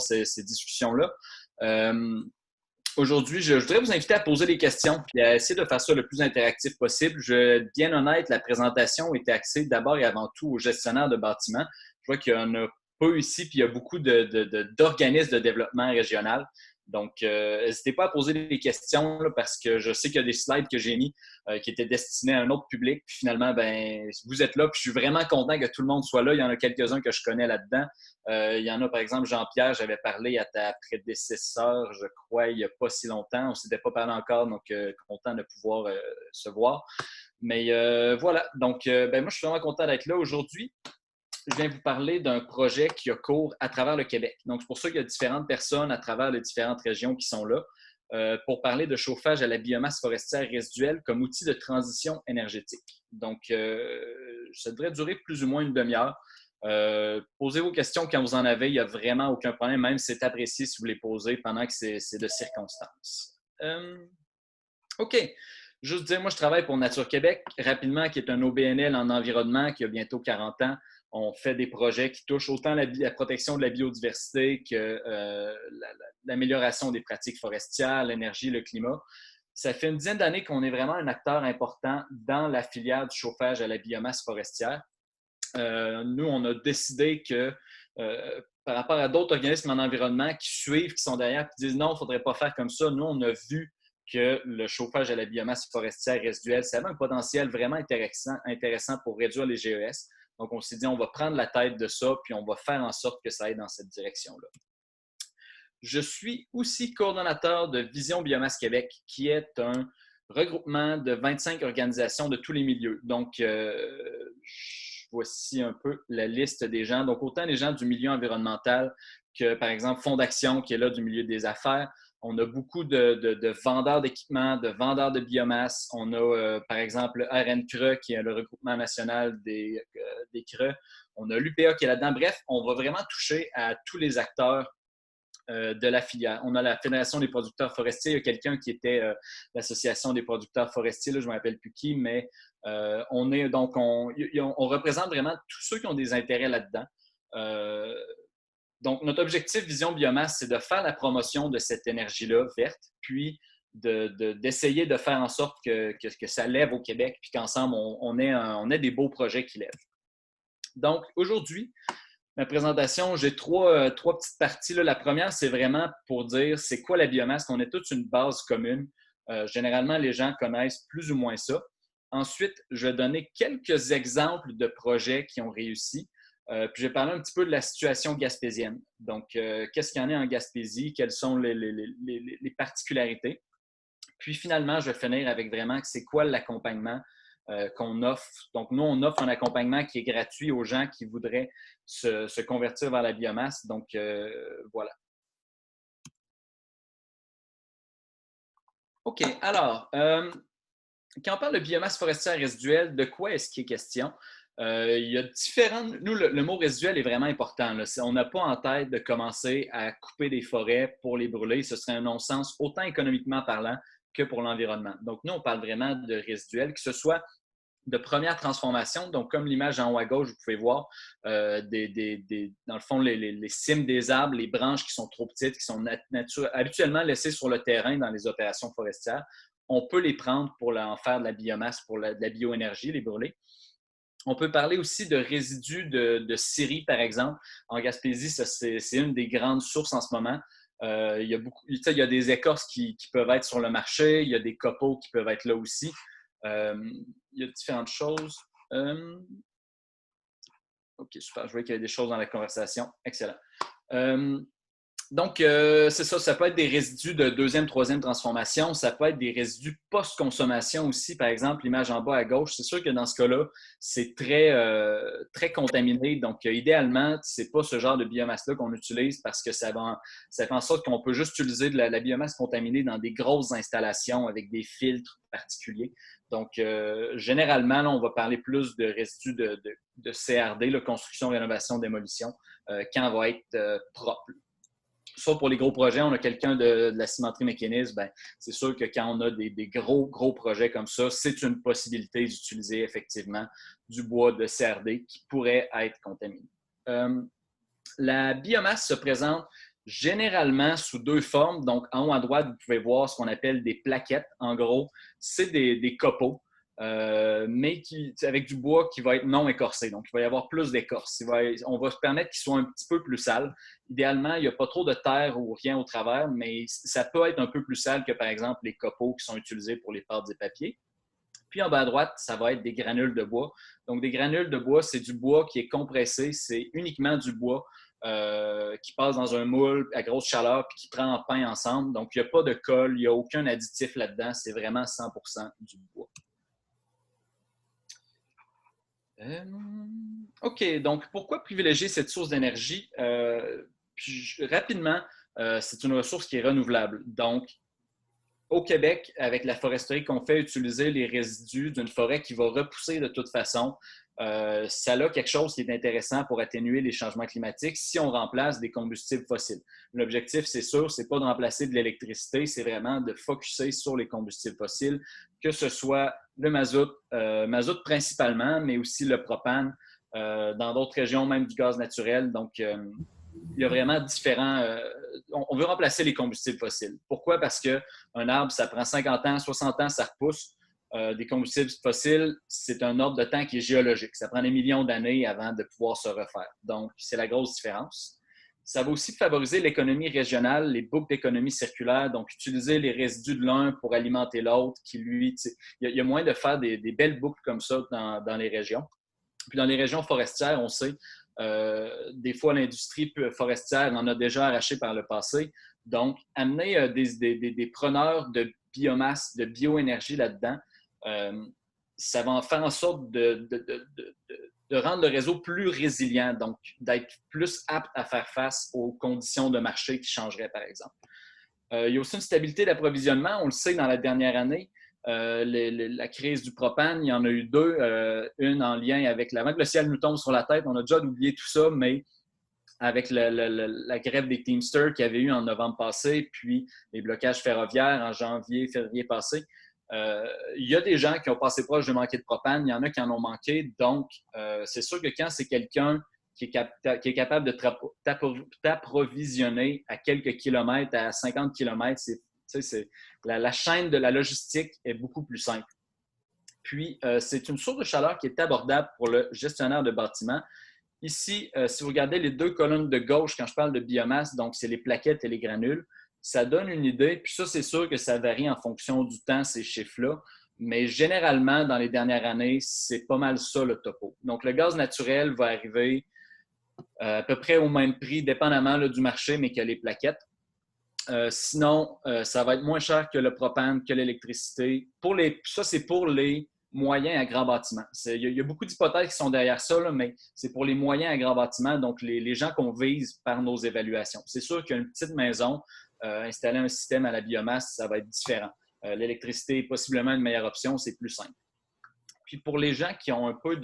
ces discussions-là. Aujourd'hui, je voudrais vous inviter à poser des questions et à essayer de faire ça le plus interactif possible. Je vais être bien honnête, la présentation était axée d'abord et avant tout aux gestionnaires de bâtiments. Je vois qu'il y en a peu ici, puis il y a beaucoup d'organismes de développement régional. Donc, n'hésitez pas à poser des questions là, parce que je sais qu'il y a des slides que j'ai mis qui étaient destinés à un autre public. Puis finalement, ben, vous êtes là, puis je suis vraiment content que tout le monde soit là. Il y en a quelques-uns que je connais là-dedans. Il y en a, par exemple, Jean-Pierre, j'avais parlé à ta prédécesseur, je crois, il n'y a pas si longtemps. On ne s'était pas parlé encore, donc content de pouvoir se voir. Mais voilà, donc ben, moi, je suis vraiment content d'être là aujourd'hui. Je viens vous parler d'un projet qui a cours à travers le Québec. Donc, c'est pour ça qu'il y a différentes personnes à travers les différentes régions qui sont là pour parler de chauffage à la biomasse forestière résiduelle comme outil de transition énergétique. Donc, ça devrait durer plus ou moins une demi-heure. Posez vos questions quand vous en avez. Il n'y a vraiment aucun problème, même si c'est apprécié si vous les posez pendant que c'est de circonstances. OK. Juste dire, moi, je travaille pour Nature Québec, rapidement, qui est un OBNL en environnement qui a bientôt 40 ans. On fait des projets qui touchent autant la protection de la biodiversité que l'amélioration des pratiques forestières, l'énergie, le climat. Ça fait une dizaine d'années qu'on est vraiment un acteur important dans la filière du chauffage à la biomasse forestière. Nous, on a décidé que par rapport à d'autres organismes en environnement qui suivent, qui sont derrière, qui disent non, il ne faudrait pas faire comme ça. Nous, on a vu que le chauffage à la biomasse forestière résiduelle, ça avait un potentiel vraiment intéressant pour réduire les GES. Donc, on s'est dit, on va prendre la tête de ça, puis on va faire en sorte que ça aille dans cette direction-là. Je suis aussi coordonnateur de Vision Biomasse Québec, qui est un regroupement de 25 organisations de tous les milieux. Donc, voici un peu la liste des gens. Donc, autant les gens du milieu environnemental que, par exemple, Fondation, qui est là du milieu des affaires. On a beaucoup de vendeurs d'équipements, de vendeurs de biomasse. On a, par exemple, RN-CRE, qui est le regroupement national des CRE. On a l'UPA qui est là-dedans. Bref, on va vraiment toucher à tous les acteurs de la filière. On a la Fédération des producteurs forestiers. Il y a quelqu'un qui était l'Association des producteurs forestiers, là, je ne me rappelle plus qui, mais on représente vraiment tous ceux qui ont des intérêts là-dedans. Donc, notre objectif Vision Biomasse, c'est de faire la promotion de cette énergie-là verte, puis d'essayer de faire en sorte que ça lève au Québec, puis qu'ensemble, on ait des beaux projets qui lèvent. Donc, aujourd'hui, ma présentation, j'ai trois petites parties. Là. La première, c'est vraiment pour dire c'est quoi la biomasse, qu'on ait toute une base commune. Généralement, les gens connaissent plus ou moins ça. Ensuite, je vais donner quelques exemples de projets qui ont réussi. Puis je vais parler un petit peu de la situation gaspésienne. Donc, qu'est-ce qu'il y en a en Gaspésie? Quelles sont les particularités? Puis finalement, je vais finir avec vraiment c'est quoi l'accompagnement qu'on offre. Donc, nous, on offre un accompagnement qui est gratuit aux gens qui voudraient se convertir vers la biomasse. Donc, voilà. OK. Alors, quand on parle de biomasse forestière résiduelle, de quoi est-ce qu'il est question? Il y a différentes. Nous, le mot résiduel est vraiment important. Là. On n'a pas en tête de commencer à couper des forêts pour les brûler. Ce serait un non-sens, autant économiquement parlant que pour l'environnement. Donc, nous, on parle vraiment de résiduel, que ce soit de première transformation. Donc, comme l'image en haut à gauche, vous pouvez voir, dans le fond, les cimes des arbres, les branches qui sont trop petites, qui sont habituellement laissées sur le terrain dans les opérations forestières. On peut les prendre pour en faire de la biomasse, pour de la bioénergie, les brûler. On peut parler aussi de résidus de scierie, par exemple. En Gaspésie, c'est une des grandes sources en ce moment. Il y a des écorces qui peuvent être sur le marché, il y a des copeaux qui peuvent être là aussi. Il y a différentes choses. OK, super. Je vois qu'il y a des choses dans la conversation. Excellent. Donc, c'est ça. Ça peut être des résidus de deuxième, troisième transformation. Ça peut être des résidus post-consommation aussi. Par exemple, l'image en bas à gauche, c'est sûr que dans ce cas-là, c'est très contaminé. Donc, idéalement, ce n'est pas ce genre de biomasse-là qu'on utilise parce que ça fait en sorte qu'on peut juste utiliser de la biomasse contaminée dans des grosses installations avec des filtres particuliers. Donc, généralement, là, on va parler plus de résidus de CRD, là, construction, rénovation, démolition, quand on va être propre. Soit pour les gros projets, on a quelqu'un de la cimenterie mécaniste, ben, c'est sûr que quand on a des gros projets comme ça, c'est une possibilité d'utiliser effectivement du bois de CRD qui pourrait être contaminé. La biomasse se présente généralement sous deux formes. Donc, en haut à droite, vous pouvez voir ce qu'on appelle des plaquettes. En gros, c'est des copeaux, mais avec du bois qui va être non écorcé. Donc, il va y avoir plus d'écorce. On va se permettre qu'ils soient un petit peu plus sales. Idéalement, il n'y a pas trop de terre ou rien au travers, mais ça peut être un peu plus sale que, par exemple, les copeaux qui sont utilisés pour les pâtes et papiers. Puis en bas à droite, ça va être des granules de bois. Donc, des granules de bois, c'est du bois qui est compressé. C'est uniquement du bois qui passe dans un moule à grosse chaleur puis qui prend en pain ensemble. Donc, il n'y a pas de colle, il n'y a aucun additif là-dedans. C'est vraiment 100% du bois. OK, donc pourquoi privilégier cette source d'énergie? Rapidement, c'est une ressource qui est renouvelable. Donc, au Québec, avec la foresterie qu'on fait, utiliser les résidus d'une forêt qui va repousser de toute façon, ça a quelque chose qui est intéressant pour atténuer les changements climatiques si on remplace des combustibles fossiles. L'objectif, c'est sûr, c'est pas de remplacer de l'électricité, c'est vraiment de focusser sur les combustibles fossiles, que ce soit le mazout principalement, mais aussi le propane, dans d'autres régions, même du gaz naturel. Donc, il y a vraiment différents. On veut remplacer les combustibles fossiles. Pourquoi? Parce qu'un arbre, ça prend 50 ans, 60 ans, ça repousse. Des combustibles fossiles, c'est un ordre de temps qui est géologique. Ça prend des millions d'années avant de pouvoir se refaire. Donc, c'est la grosse différence. Ça va aussi favoriser l'économie régionale, les boucles d'économie circulaire, donc utiliser les résidus de l'un pour alimenter l'autre, qui lui, il y a moyen de faire des belles boucles comme ça dans les régions. Puis dans les régions forestières, on sait, des fois, l'industrie forestière en a déjà arraché par le passé. Donc, amener des preneurs de biomasse, de bioénergie là-dedans, ça va en faire en sorte de rendre le réseau plus résilient, donc d'être plus apte à faire face aux conditions de marché qui changeraient, par exemple. Il y a aussi une stabilité d'approvisionnement. On le sait dans la dernière année, la crise du propane, il y en a eu deux. Une en lien avec avant que le ciel nous tombe sur la tête. On a déjà oublié tout ça, mais avec la grève des Teamsters qu'il y avait eu en novembre passé, puis les blocages ferroviaires en janvier, février passé, il y a des gens qui ont passé proche de manquer de propane. Il y en a qui en ont manqué. Donc, c'est sûr que quand c'est quelqu'un qui est capable de t'approvisionner à quelques kilomètres, à 50 kilomètres, la chaîne de la logistique est beaucoup plus simple. Puis, c'est une source de chaleur qui est abordable pour le gestionnaire de bâtiment. Ici, si vous regardez les deux colonnes de gauche, quand je parle de biomasse, donc c'est les plaquettes et les granules, ça donne une idée. Puis ça, c'est sûr que ça varie en fonction du temps, ces chiffres-là. Mais généralement, dans les dernières années, c'est pas mal ça le topo. Donc, le gaz naturel va arriver à peu près au même prix, dépendamment du marché, mais que les plaquettes. Sinon, ça va être moins cher que le propane, que l'électricité. Ça, c'est pour les moyens à grand bâtiment. Il y a beaucoup d'hypothèses qui sont derrière ça, là, mais c'est pour les moyens à grand bâtiment, donc les gens qu'on vise par nos évaluations. C'est sûr qu'une petite maison, installer un système à la biomasse, ça va être différent. L'électricité est possiblement une meilleure option, c'est plus simple. Puis pour les gens qui ont un peu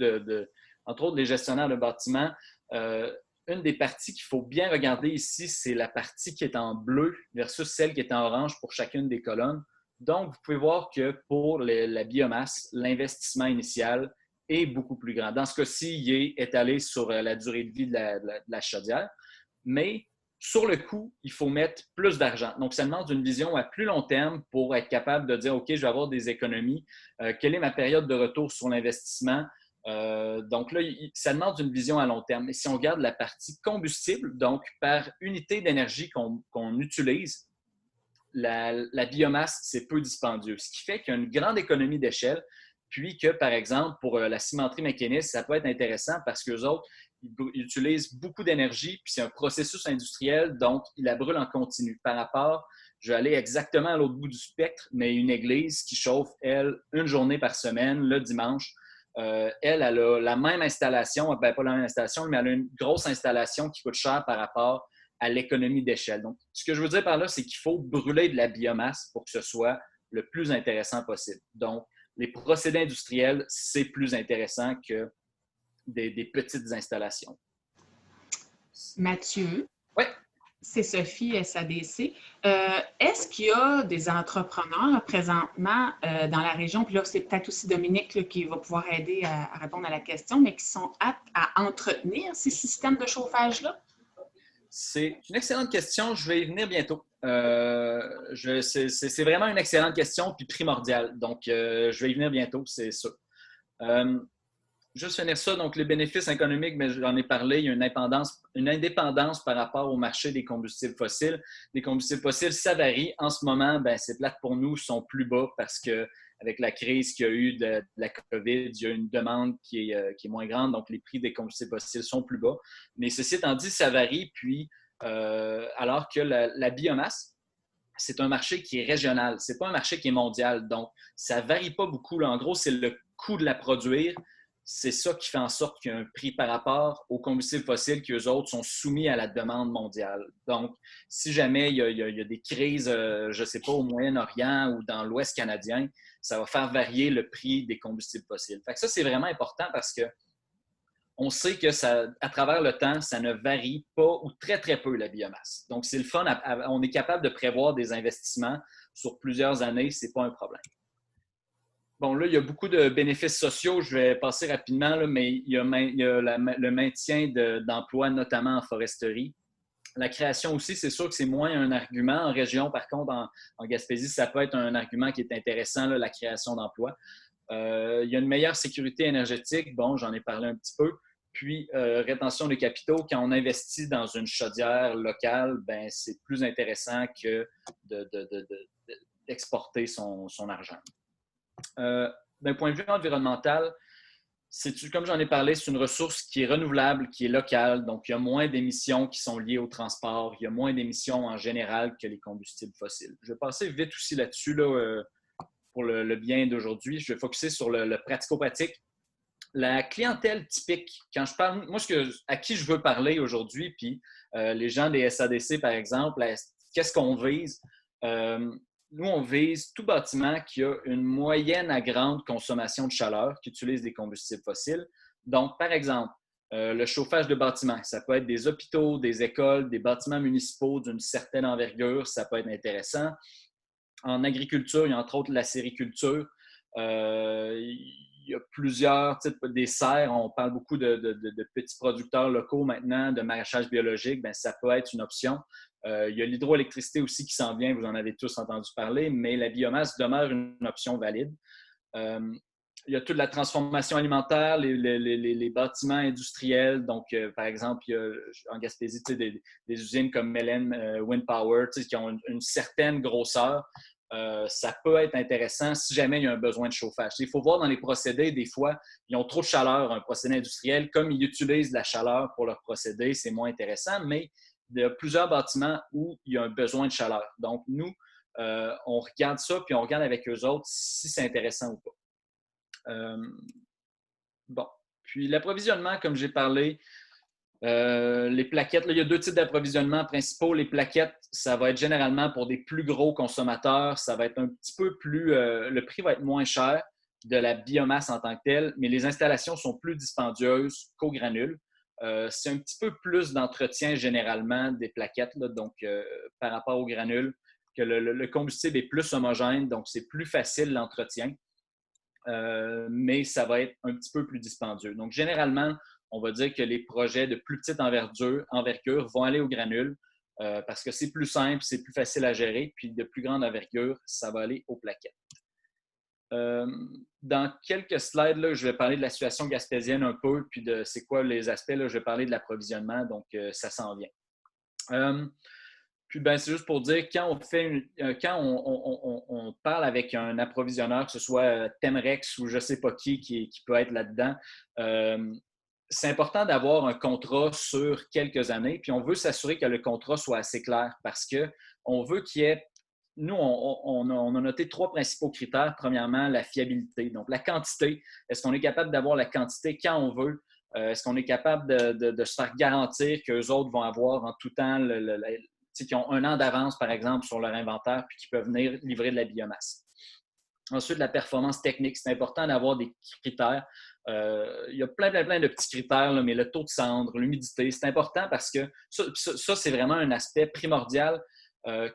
entre autres les gestionnaires de bâtiments, une des parties qu'il faut bien regarder ici, c'est la partie qui est en bleu versus celle qui est en orange pour chacune des colonnes. Donc, vous pouvez voir que pour la biomasse, l'investissement initial est beaucoup plus grand. Dans ce cas-ci, il est étalé sur la durée de vie de la chaudière. Mais sur le coût, il faut mettre plus d'argent. Donc, ça demande une vision à plus long terme pour être capable de dire, OK, je vais avoir des économies. Quelle est ma période de retour sur l'investissement? Donc là, ça demande une vision à long terme. Et si on regarde la partie combustible, donc par unité d'énergie qu'on utilise, la biomasse, c'est peu dispendieux. Ce qui fait qu'il y a une grande économie d'échelle, puis que, par exemple, pour la cimenterie mécaniste, ça peut être intéressant parce qu'eux autres, ils utilisent beaucoup d'énergie, puis c'est un processus industriel, donc ils la brûlent en continu. Par rapport, je vais aller exactement à l'autre bout du spectre, mais une église qui chauffe, elle, une journée par semaine, le dimanche, elle a la même installation, pas la même installation, mais elle a une grosse installation qui coûte cher par rapport à l'économie d'échelle. Donc, ce que je veux dire par là, c'est qu'il faut brûler de la biomasse pour que ce soit le plus intéressant possible. Donc, les procédés industriels, c'est plus intéressant que des petites installations. Mathieu, oui. C'est Sophie, SADC. Est-ce qu'il y a des entrepreneurs présentement dans la région, puis là, c'est peut-être aussi Dominique là, qui va pouvoir aider à répondre à la question, mais qui sont aptes à entretenir ces systèmes de chauffage-là? C'est une excellente question. Je vais y venir bientôt. C'est vraiment une excellente question puis primordiale. Donc, je vais y venir bientôt, c'est sûr. Euh, Juste finir ça, donc les bénéfices économiques, mais j'en ai parlé, il y a une indépendance par rapport au marché des combustibles fossiles. Les combustibles fossiles, ça varie. En ce moment, ben, c'est plate pour nous, sont plus bas parce que avec la crise qu'il y a eu de la COVID, il y a une demande qui est moins grande, donc les prix des combustibles fossiles sont plus bas. Mais ceci étant dit, ça varie, puis alors que la biomasse, c'est un marché qui est régional, c'est pas un marché qui est mondial, donc ça varie pas beaucoup. Là. En gros, c'est le coût de la produire, c'est ça qui fait en sorte qu'il y a un prix par rapport aux combustibles fossiles qui, eux autres, sont soumis à la demande mondiale. Donc, si jamais il y a des crises, je ne sais pas, au Moyen-Orient ou dans l'Ouest canadien, ça va faire varier le prix des combustibles fossiles. Fait que ça, c'est vraiment important parce que on sait que ça, à travers le temps, ça ne varie pas ou très, très peu la biomasse. Donc, c'est le fun. On est capable de prévoir des investissements sur plusieurs années, ce n'est pas un problème. Bon, là, il y a beaucoup de bénéfices sociaux. Je vais passer rapidement, là, mais il y a le maintien d'emplois, notamment en foresterie. La création aussi, c'est sûr que c'est moins un argument. En région, par contre, en Gaspésie, ça peut être un argument qui est intéressant, là, la création d'emplois. Il y a une meilleure sécurité énergétique. Bon, j'en ai parlé un petit peu. Puis, rétention des capitaux. Quand on investit dans une chaudière locale, ben, c'est plus intéressant que d'exporter son argent. D'un point de vue environnemental, comme j'en ai parlé, c'est une ressource qui est renouvelable, qui est locale. Donc, il y a moins d'émissions qui sont liées au transport. Il y a moins d'émissions en général que les combustibles fossiles. Je vais passer vite aussi là-dessus là, pour le bien d'aujourd'hui. Je vais focuser sur le pratico-pratique. La clientèle typique, quand je parle, moi, à qui je veux parler aujourd'hui, puis les gens des SADC, par exemple, qu'est-ce qu'on vise? Nous, on vise tout bâtiment qui a une moyenne à grande consommation de chaleur, qui utilise des combustibles fossiles. Donc, par exemple, le chauffage de bâtiments, ça peut être des hôpitaux, des écoles, des bâtiments municipaux d'une certaine envergure, ça peut être intéressant. En agriculture, il y a entre autres la sériculture. Il y a plusieurs types des serres. On parle beaucoup de petits producteurs locaux maintenant, de maraîchage biologique. Bien, ça peut être une option. Il y a l'hydroélectricité aussi qui s'en vient, vous en avez tous entendu parler, mais la biomasse demeure une option valide. Il y a toute la transformation alimentaire, les bâtiments industriels. Donc, par exemple, il y a en Gaspésie des usines comme Melen Wind Power qui ont une certaine grosseur. Ça peut être intéressant si jamais il y a un besoin de chauffage. Il faut voir dans les procédés, des fois, ils ont trop de chaleur, un procédé industriel. Comme ils utilisent la chaleur pour leur procédé, c'est moins intéressant, mais il y a plusieurs bâtiments où il y a un besoin de chaleur. Donc, nous, on regarde ça, puis on regarde avec eux autres si c'est intéressant ou pas. Bon. Puis l'approvisionnement, comme j'ai parlé, les plaquettes, là, il y a deux types d'approvisionnement principaux. Les plaquettes, ça va être généralement pour des plus gros consommateurs. Ça va être un petit peu plus... le prix va être moins cher de la biomasse en tant que telle, mais les installations sont plus dispendieuses qu'aux granules. C'est un petit peu plus d'entretien généralement des plaquettes, là, donc par rapport aux granules, que le combustible est plus homogène, donc c'est plus facile l'entretien, mais ça va être un petit peu plus dispendieux. Donc généralement, on va dire que les projets de plus petite envergure vont aller aux granules parce que c'est plus simple, c'est plus facile à gérer, puis de plus grande envergure, ça va aller aux plaquettes. Dans quelques slides, là, je vais parler de la situation gaspésienne un peu, puis de c'est quoi les aspects. Là, je vais parler de l'approvisionnement, donc ça s'en vient. Puis ben, c'est juste pour dire, quand on parle avec un approvisionneur, que ce soit Temrex ou je ne sais pas qui peut être là-dedans, c'est important d'avoir un contrat sur quelques années, puis on veut s'assurer que le contrat soit assez clair parce qu'on veut qu'il y ait. Nous, on a noté trois principaux critères. Premièrement, la fiabilité. Donc, la quantité. Est-ce qu'on est capable d'avoir la quantité quand on veut? Est-ce qu'on est capable de se faire garantir qu'eux autres vont avoir en tout temps, qu'ils ont un an d'avance, par exemple, sur leur inventaire, puis qu'ils peuvent venir livrer de la biomasse? Ensuite, la performance technique. C'est important d'avoir des critères. Il y a plein de petits critères, là, mais le taux de cendre, l'humidité, c'est important parce que ça c'est vraiment un aspect primordial.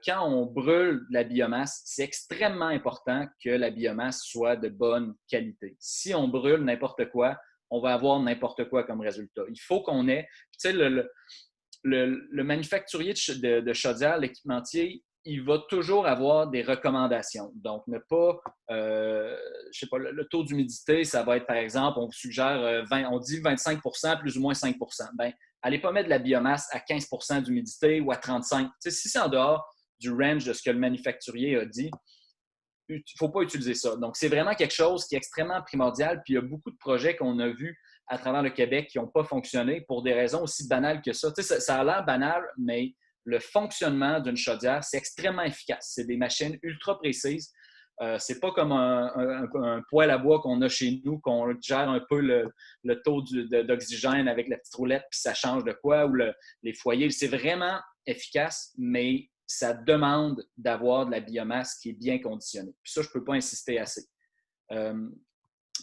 Quand on brûle de la biomasse, c'est extrêmement important que la biomasse soit de bonne qualité. Si on brûle n'importe quoi, on va avoir n'importe quoi comme résultat. Il faut qu'on ait... Tu sais, le manufacturier de chaudière, l'équipementier, il va toujours avoir des recommandations. Donc, ne pas, je sais pas, le taux d'humidité, ça va être, par exemple, on vous suggère, on dit 25 plus ou moins 5 ben, allez pas mettre de la biomasse à 15 d'humidité ou à 35. Si c'est en dehors du range de ce que le manufacturier a dit, il ne faut pas utiliser ça. Donc, c'est vraiment quelque chose qui est extrêmement primordial. Puis, il y a beaucoup de projets qu'on a vus à travers le Québec qui n'ont pas fonctionné pour des raisons aussi banales que ça. Ça a l'air banal, mais le fonctionnement d'une chaudière, c'est extrêmement efficace. C'est des machines ultra précises. C'est pas comme un poêle à bois qu'on a chez nous, qu'on gère un peu le taux d'oxygène avec la petite roulette, puis ça change de quoi, ou les foyers. C'est vraiment efficace, mais ça demande d'avoir de la biomasse qui est bien conditionnée. Puis ça, je ne peux pas insister assez.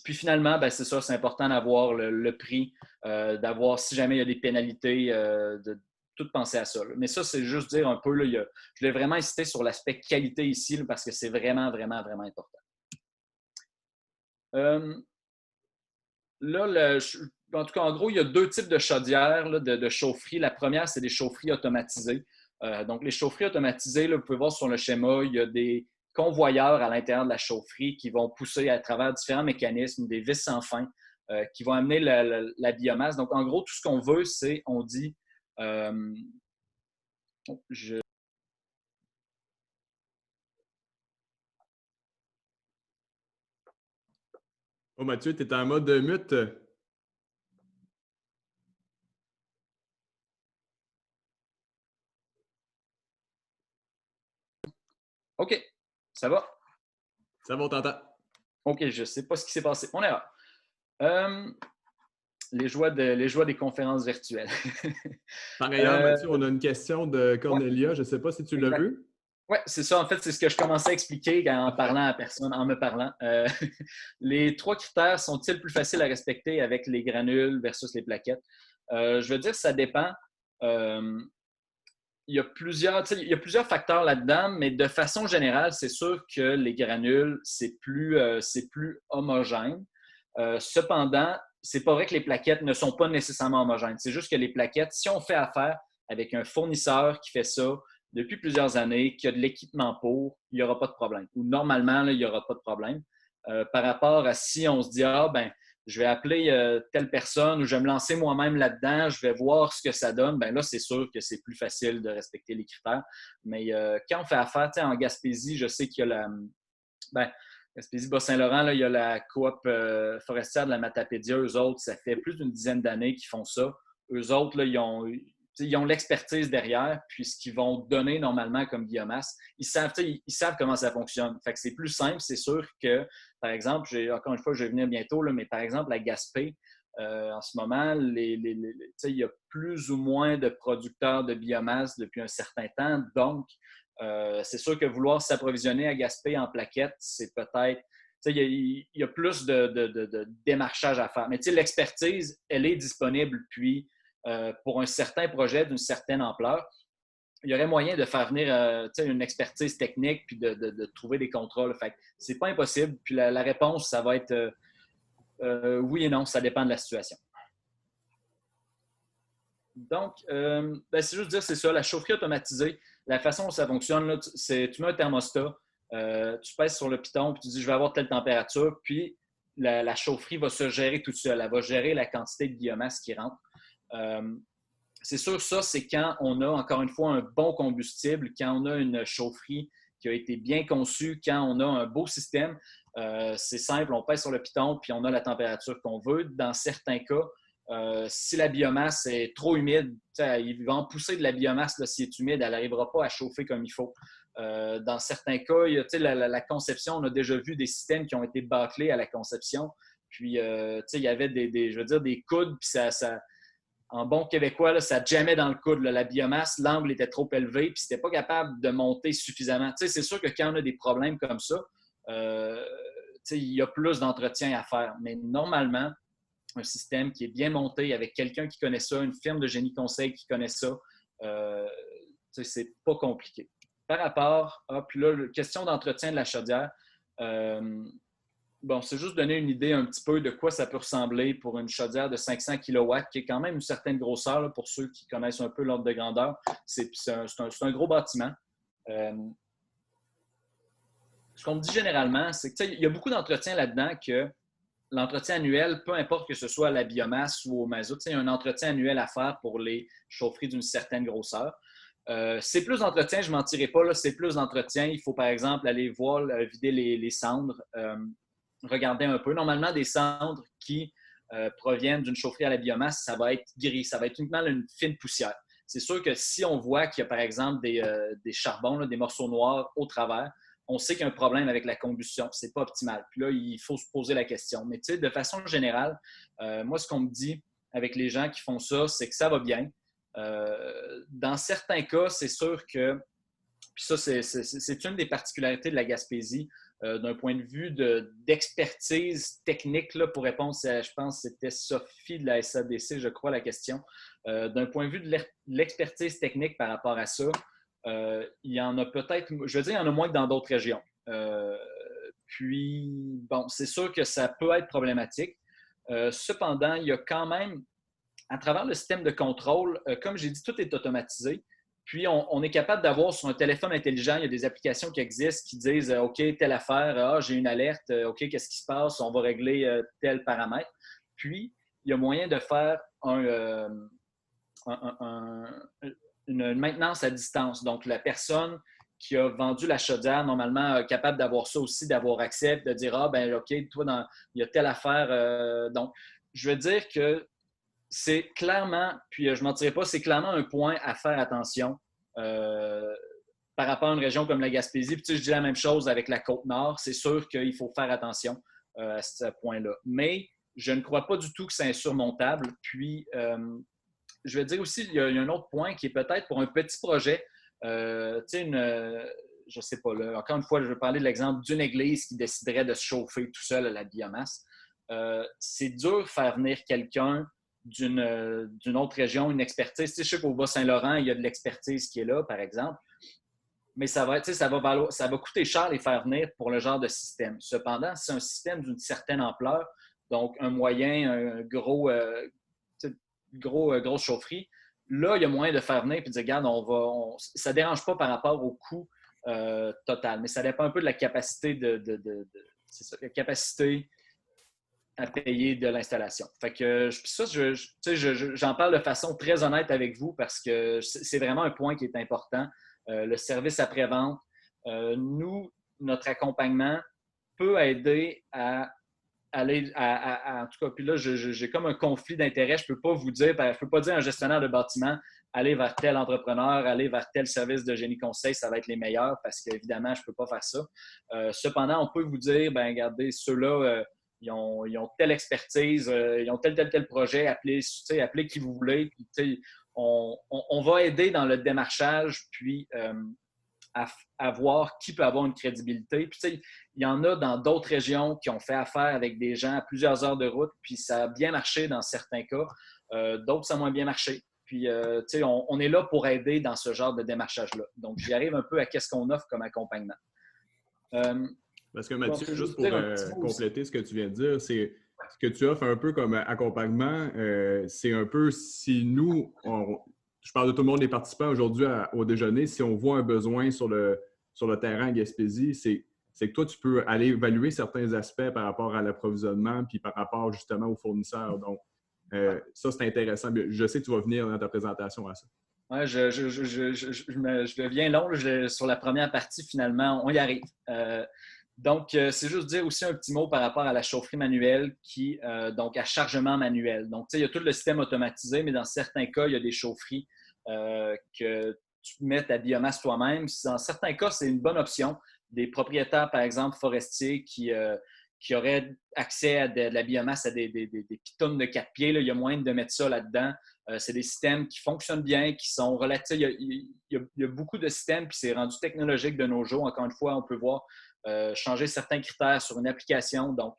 Puis finalement, ben c'est ça, c'est important d'avoir le prix, d'avoir, si jamais il y a des pénalités, de tout penser à ça. Là. Mais ça, c'est juste dire un peu, là, je voulais vraiment insister sur l'aspect qualité ici, là, parce que c'est vraiment, vraiment, vraiment important. Là, en tout cas, en gros, il y a deux types de chaudières, là, de chaufferies. La première, c'est des chaufferies automatisées. Donc, les chaufferies automatisées, là, vous pouvez voir sur le schéma, il y a des convoyeurs à l'intérieur de la chaufferie qui vont pousser à travers différents mécanismes, des vis sans fin, qui vont amener la biomasse. Donc, en gros, tout ce qu'on veut, c'est, on dit, je... Oh, Mathieu, tu es en mode mute. OK, ça va? Ça va, on t'entend. OK, je ne sais pas ce qui s'est passé. On est là. Les joies des conférences virtuelles. Par ailleurs, Mathieu, on a une question de Cornelia. Ouais. Je ne sais pas si tu l'as vu. Oui, c'est ça. En fait, c'est ce que je commençais à expliquer en parlant à personne, en me parlant. Les 3 critères sont-ils plus faciles à respecter avec les granules versus les plaquettes? Je veux dire, ça dépend. Il y a plusieurs facteurs là-dedans, mais de façon générale, c'est sûr que les granules, c'est plus homogène. Cependant, c'est pas vrai que les plaquettes ne sont pas nécessairement homogènes. C'est juste que les plaquettes, si on fait affaire avec un fournisseur qui fait ça depuis plusieurs années, qui a de l'équipement pour, il n'y aura pas de problème. Ou normalement, là, il n'y aura pas de problème. Par rapport à si on se dit, je vais appeler telle personne ou je vais me lancer moi-même là-dedans, je vais voir ce que ça donne, bien là, c'est sûr que c'est plus facile de respecter les critères. Mais quand on fait affaire, en Gaspésie, je sais qu'il y a Gaspésie, Bas-Saint-Laurent, là, il y a la coop forestière de la Matapédia. Eux autres, ça fait plus d'une dizaine d'années qu'ils font ça. Eux autres, là, ils ont l'expertise derrière, puis ce qu'ils vont donner normalement comme biomasse, ils savent comment ça fonctionne. Fait que c'est plus simple, c'est sûr que, par exemple, encore une fois, je vais venir bientôt, là, mais par exemple, à Gaspé, en ce moment, il y a plus ou moins de producteurs de biomasse depuis un certain temps. Donc, c'est sûr que vouloir s'approvisionner à Gaspé en plaquettes, c'est peut-être... Il y a plus de démarchage à faire. Mais l'expertise, elle est disponible. Puis, pour un certain projet d'une certaine ampleur, il y aurait moyen de faire venir une expertise technique puis de trouver des contrôles. Fait que c'est pas impossible. Puis la réponse, ça va être oui et non, ça dépend de la situation. Donc, c'est juste dire, c'est ça, la chaufferie automatisée, la façon dont ça fonctionne, là, tu mets un thermostat, tu pèses sur le piton, puis tu dis, je vais avoir telle température, puis la chaufferie va se gérer toute seule. Elle va gérer la quantité de biomasse qui rentre. C'est sûr, ça, c'est quand on a, encore une fois, un bon combustible, quand on a une chaufferie qui a été bien conçue, quand on a un beau système. C'est simple, on pèse sur le piton, puis on a la température qu'on veut. Dans certains cas, si la biomasse est trop humide, il va en pousser de la biomasse là, si elle est humide, elle n'arrivera pas à chauffer comme il faut. Dans certains cas, la conception, on a déjà vu des systèmes qui ont été bâclés à la conception. Puis, il y avait des coudes, puis ça en bon québécois, là, ça jammait dans le coude. Là. La biomasse, l'angle était trop élevé, puis c'était pas capable de monter suffisamment. C'est sûr que quand on a des problèmes comme ça, il y a plus d'entretien à faire. Mais normalement, un système qui est bien monté avec quelqu'un qui connaît ça, une firme de génie conseil qui connaît ça, c'est pas compliqué. Par rapport à, puis là, question d'entretien de la chaudière, bon, c'est juste donner une idée un petit peu de quoi ça peut ressembler pour une chaudière de 500 kW, qui est quand même une certaine grosseur, là, pour ceux qui connaissent un peu l'ordre de grandeur. C'est un gros bâtiment. Euh, Ce qu'on me dit généralement, c'est qu'il y a beaucoup d'entretien là-dedans que l'entretien annuel, peu importe que ce soit à la biomasse ou au mazout, il y a un entretien annuel à faire pour les chaufferies d'une certaine grosseur. C'est plus d'entretien, je ne mentirai pas, là, c'est plus d'entretien. Il faut par exemple aller voir, vider les cendres, regarder un peu. Normalement, des cendres qui proviennent d'une chaufferie à la biomasse, ça va être gris, ça va être uniquement une fine poussière. C'est sûr que si on voit qu'il y a par exemple des charbons, là, des morceaux noirs au travers, on sait qu'il y a un problème avec la combustion. Ce n'est pas optimal. Puis là, il faut se poser la question. Mais tu sais, de façon générale, moi, ce qu'on me dit avec les gens qui font ça, c'est que ça va bien. Dans certains cas, c'est sûr que, puis ça, c'est une des particularités de la Gaspésie, d'un point de vue d'expertise technique, là, pour répondre, je pense que c'était Sophie de la SADC, je crois, la question. D'un point de vue de l'expertise technique par rapport à ça, il y en a peut-être, je veux dire, il y en a moins que dans d'autres régions. Puis, bon, c'est sûr que ça peut être problématique. Cependant, il y a quand même, à travers le système de contrôle, comme j'ai dit, tout est automatisé. Puis, on est capable d'avoir sur un téléphone intelligent, il y a des applications qui existent qui disent OK, telle affaire, j'ai une alerte, OK, qu'est-ce qui se passe? On va régler tel paramètre. Puis, il y a moyen de faire une maintenance à distance. Donc, la personne qui a vendu la chaudière, normalement, est capable d'avoir ça aussi, d'avoir accès, de dire ah, ben OK, toi, il y a telle affaire. Donc, je veux dire que c'est clairement, puis je ne mentirais pas, c'est clairement un point à faire attention par rapport à une région comme la Gaspésie. Puis, tu sais, je dis la même chose avec la Côte-Nord. C'est sûr qu'il faut faire attention à ce point-là. Mais je ne crois pas du tout que c'est insurmontable. Puis, je vais dire aussi, il y a un autre point qui est peut-être pour un petit projet. Tu sais, je ne sais pas, là, encore une fois, je vais parler de l'exemple d'une église qui déciderait de se chauffer tout seul à la biomasse. C'est dur de faire venir quelqu'un d'une autre région, une expertise. Tu sais, je sais qu'au Bas-Saint-Laurent, il y a de l'expertise qui est là, par exemple. Mais ça va coûter cher les faire venir pour le genre de système. Cependant, c'est un système d'une certaine ampleur, donc un moyen, un grosse chaufferie. Là, il y a moyen de faire venir et de dire, regarde, ça ne dérange pas par rapport au coût total, mais ça dépend un peu de la capacité c'est ça, la capacité à payer de l'installation. Fait que ça, j'en parle de façon très honnête avec vous parce que c'est vraiment un point qui est important. Le service après-vente. Nous, notre accompagnement peut aider à aller en tout cas, puis là, j'ai comme un conflit d'intérêts. Je ne peux pas vous dire, je ne peux pas dire à un gestionnaire de bâtiment, aller vers tel entrepreneur, aller vers tel service de génie conseil, ça va être les meilleurs parce qu'évidemment, je ne peux pas faire ça. Cependant, on peut vous dire, ben regardez, ceux-là, ils ont telle expertise, ils ont tel projet, appelez qui vous voulez. Puis, on va aider dans le démarchage, puis à voir qui peut avoir une crédibilité. Puis, il y en a dans d'autres régions qui ont fait affaire avec des gens à plusieurs heures de route, puis ça a bien marché dans certains cas. D'autres, ça a moins bien marché. Puis, on est là pour aider dans ce genre de démarchage-là. Donc, j'y arrive un peu à qu'est-ce qu'on offre comme accompagnement. Parce que Mathieu, donc, juste pour compléter ce que tu viens de dire, c'est ce que tu offres un peu comme accompagnement, c'est un peu si nous, je parle de tout le monde, les participants aujourd'hui au déjeuner, si on voit un besoin sur le terrain à Gaspésie, c'est que toi, tu peux aller évaluer certains aspects par rapport à l'approvisionnement puis par rapport justement aux fournisseurs. Donc, ça, c'est intéressant. Je sais que tu vas venir dans ta présentation à ça. Oui, je deviens long sur la première partie, finalement. On y arrive. Donc, c'est juste dire aussi un petit mot par rapport à la chaufferie manuelle donc à chargement manuel. Donc, tu sais, il y a tout le système automatisé, mais dans certains cas, il y a des chaufferies que tu mets ta biomasse toi-même. Dans certains cas, c'est une bonne option. Des propriétaires, par exemple, forestiers qui auraient accès à de la biomasse à des pitons de 4 pieds, là, il y a moyen de mettre ça là-dedans. C'est des systèmes qui fonctionnent bien, qui sont relatifs. Il y a beaucoup de systèmes, puis c'est rendu technologique de nos jours. Encore une fois, on peut voir changer certains critères sur une application. Donc,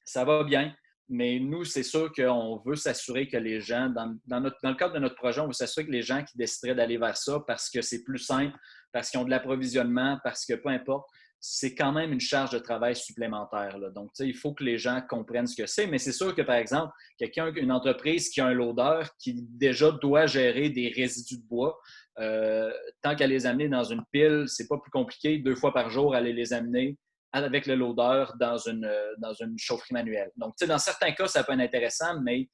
ça va bien. Mais nous, c'est sûr qu'on veut s'assurer que les gens, dans le cadre de notre projet, on veut s'assurer que les gens qui décideraient d'aller vers ça parce que c'est plus simple, parce qu'ils ont de l'approvisionnement, parce que peu importe, c'est quand même une charge de travail supplémentaire, là. Donc, il faut que les gens comprennent ce que c'est. Mais c'est sûr que, par exemple, une entreprise qui a un loader qui déjà doit gérer des résidus de bois, tant qu'à les amener dans une pile, c'est pas plus compliqué. 2 fois par jour, aller les amener avec le loader dans une chaufferie manuelle. Donc, dans certains cas, ça peut être intéressant, mais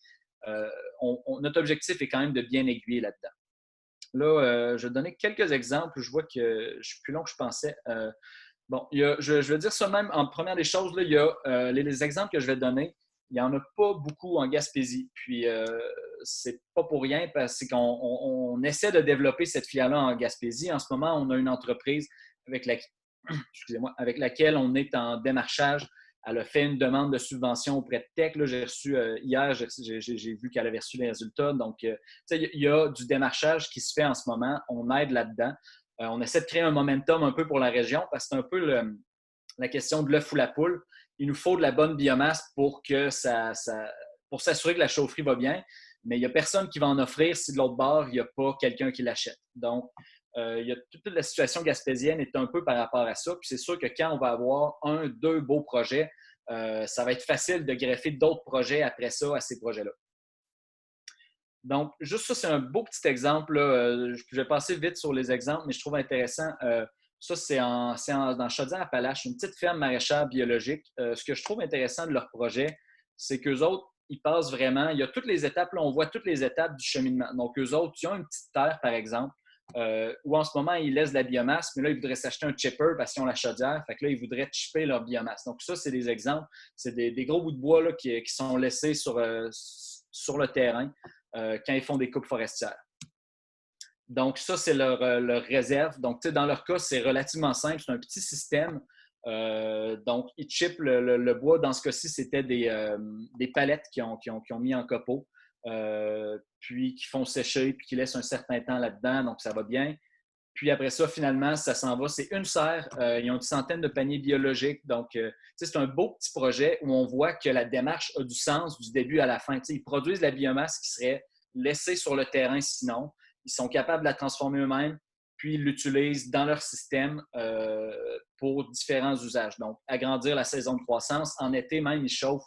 notre objectif est quand même de bien aiguiller là-dedans. Là, je vais donner quelques exemples. Je vois que je suis plus long que je pensais. Bon, je vais dire ça même en première des choses. Là, il y a les exemples que je vais donner. Il n'y en a pas beaucoup en Gaspésie. Puis, c'est pas pour rien parce qu'on essaie de développer cette filière-là en Gaspésie. En ce moment, on a une entreprise avec laquelle on est en démarchage. Elle a fait une demande de subvention auprès de Tech. Là, j'ai reçu hier, j'ai vu qu'elle avait reçu les résultats. Donc, il y a du démarchage qui se fait en ce moment. On aide là-dedans. On essaie de créer un momentum un peu pour la région parce que c'est un peu la question de l'œuf ou la poule. Il nous faut de la bonne biomasse pour s'assurer que la chaufferie va bien, mais il n'y a personne qui va en offrir si de l'autre bord, il n'y a pas quelqu'un qui l'achète. Donc, toute la situation gaspésienne est un peu par rapport à ça. Puis c'est sûr que quand on va avoir 1, 2 beaux projets, ça va être facile de greffer d'autres projets après ça à ces projets-là. Donc, juste ça, c'est un beau petit exemple. Là. Je vais passer vite sur les exemples, mais je trouve intéressant. Ça, c'est dans Chaudière-Appalaches, une petite ferme maraîchère biologique. Ce que je trouve intéressant de leur projet, c'est qu'eux autres, ils passent vraiment, il y a toutes les étapes, là, on voit toutes les étapes du cheminement. Donc, eux autres, ils ont une petite terre, par exemple, où en ce moment, ils laissent de la biomasse, mais là, ils voudraient s'acheter un chipper parce qu'ils ont la chaudière. Fait que là, ils voudraient chipper leur biomasse. Donc, ça, c'est des exemples. C'est des gros bouts de bois là, qui sont laissés sur le terrain. Quand ils font des coupes forestières. Donc, ça, c'est leur réserve. Donc, dans leur cas, c'est relativement simple. C'est un petit système. Donc, ils chippent le bois. Dans ce cas-ci, c'était des palettes qu'ils ont mis en copeaux, puis qui font sécher, puis qui laissent un certain temps là-dedans. Donc, ça va bien. Puis après ça, finalement, ça s'en va. C'est une serre. Ils ont une centaine de paniers biologiques. Donc, c'est un beau petit projet où on voit que la démarche a du sens du début à la fin. Ils produisent la biomasse qui serait laissée sur le terrain sinon. Ils sont capables de la transformer eux-mêmes, puis ils l'utilisent dans leur système pour différents usages. Donc, agrandir la saison de croissance. En été, même, ils chauffent.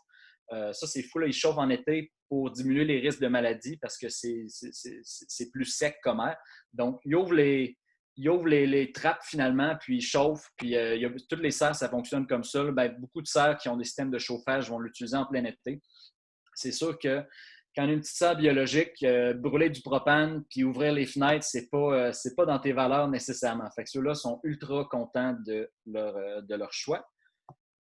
Ça, c'est fou. Là, ils chauffent en été pour diminuer les risques de maladie parce que c'est plus sec comme air. Donc, ils ouvrent les trappes finalement, puis ils chauffent. Puis toutes les serres, ça fonctionne comme ça. Bien, beaucoup de serres qui ont des systèmes de chauffage vont l'utiliser en plein été. C'est sûr que quand on a une petite serre biologique, brûler du propane puis ouvrir les fenêtres, c'est pas dans tes valeurs nécessairement. Fait que ceux-là sont ultra contents de leur choix.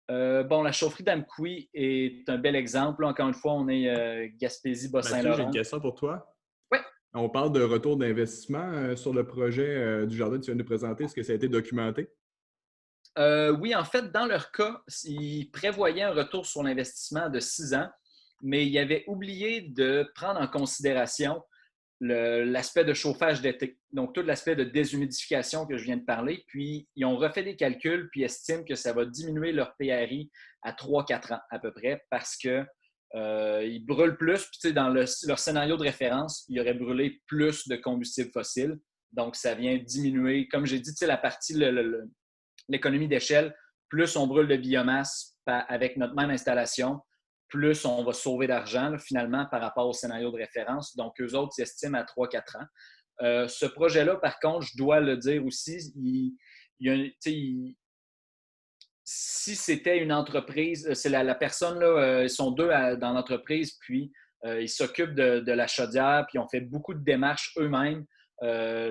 Bon, la chaufferie d'Amqui est un bel exemple. Encore une fois, on est Gaspésie-Bas-Saint-Laurent. Mathieu, j'ai une question pour toi. Oui. On parle de retour d'investissement sur le projet du jardin que tu viens de présenter. Est-ce que ça a été documenté? Oui, en fait, dans leur cas, ils prévoyaient un retour sur l'investissement de 6 ans, mais ils avaient oublié de prendre en considération l'aspect de chauffage d'été, donc tout l'aspect de déshumidification que je viens de parler. Puis, ils ont refait des calculs puis estiment que ça va diminuer leur PRI à 3-4 ans à peu près parce qu'ils brûlent plus. Puis, dans leur scénario de référence, ils auraient brûlé plus de combustible fossile. Donc, ça vient diminuer, comme j'ai dit, la partie, l'économie d'échelle, plus on brûle de biomasse avec notre même installation, plus on va sauver d'argent finalement par rapport au scénario de référence. Donc, eux autres, ils estiment à 3-4 ans. Ce projet-là, par contre, je dois le dire aussi, si c'était une entreprise, c'est la personne, là, ils sont 2 dans l'entreprise, puis ils s'occupent de la chaudière, puis on fait beaucoup de démarches eux-mêmes. Tout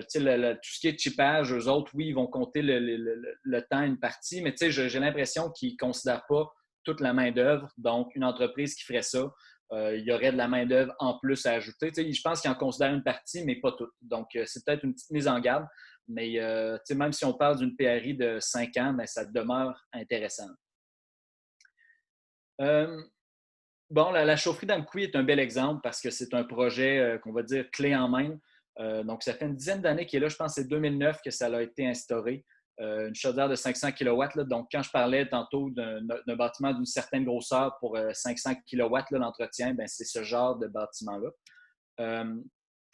ce qui est chippage, eux autres, oui, ils vont compter le temps, une partie, mais j'ai l'impression qu'ils ne considèrent pas toute la main-d'œuvre. Donc, une entreprise qui ferait ça, il y aurait de la main-d'œuvre en plus à ajouter. Je pense qu'ils en considèrent une partie, mais pas toute. Donc, c'est peut-être une petite mise en garde, mais même si on parle d'une PRI de 5 ans, mais ça demeure intéressant. Bon, la chaufferie d'Amqui est un bel exemple parce que c'est un projet qu'on va dire clé en main. Donc, ça fait une dizaine d'années qu'il est là. Je pense que c'est 2009 que ça a été instauré. Une chaudière de 500 kW. Là. Donc, quand je parlais tantôt d'un bâtiment d'une certaine grosseur pour 500 kW, l'entretien, c'est ce genre de bâtiment-là.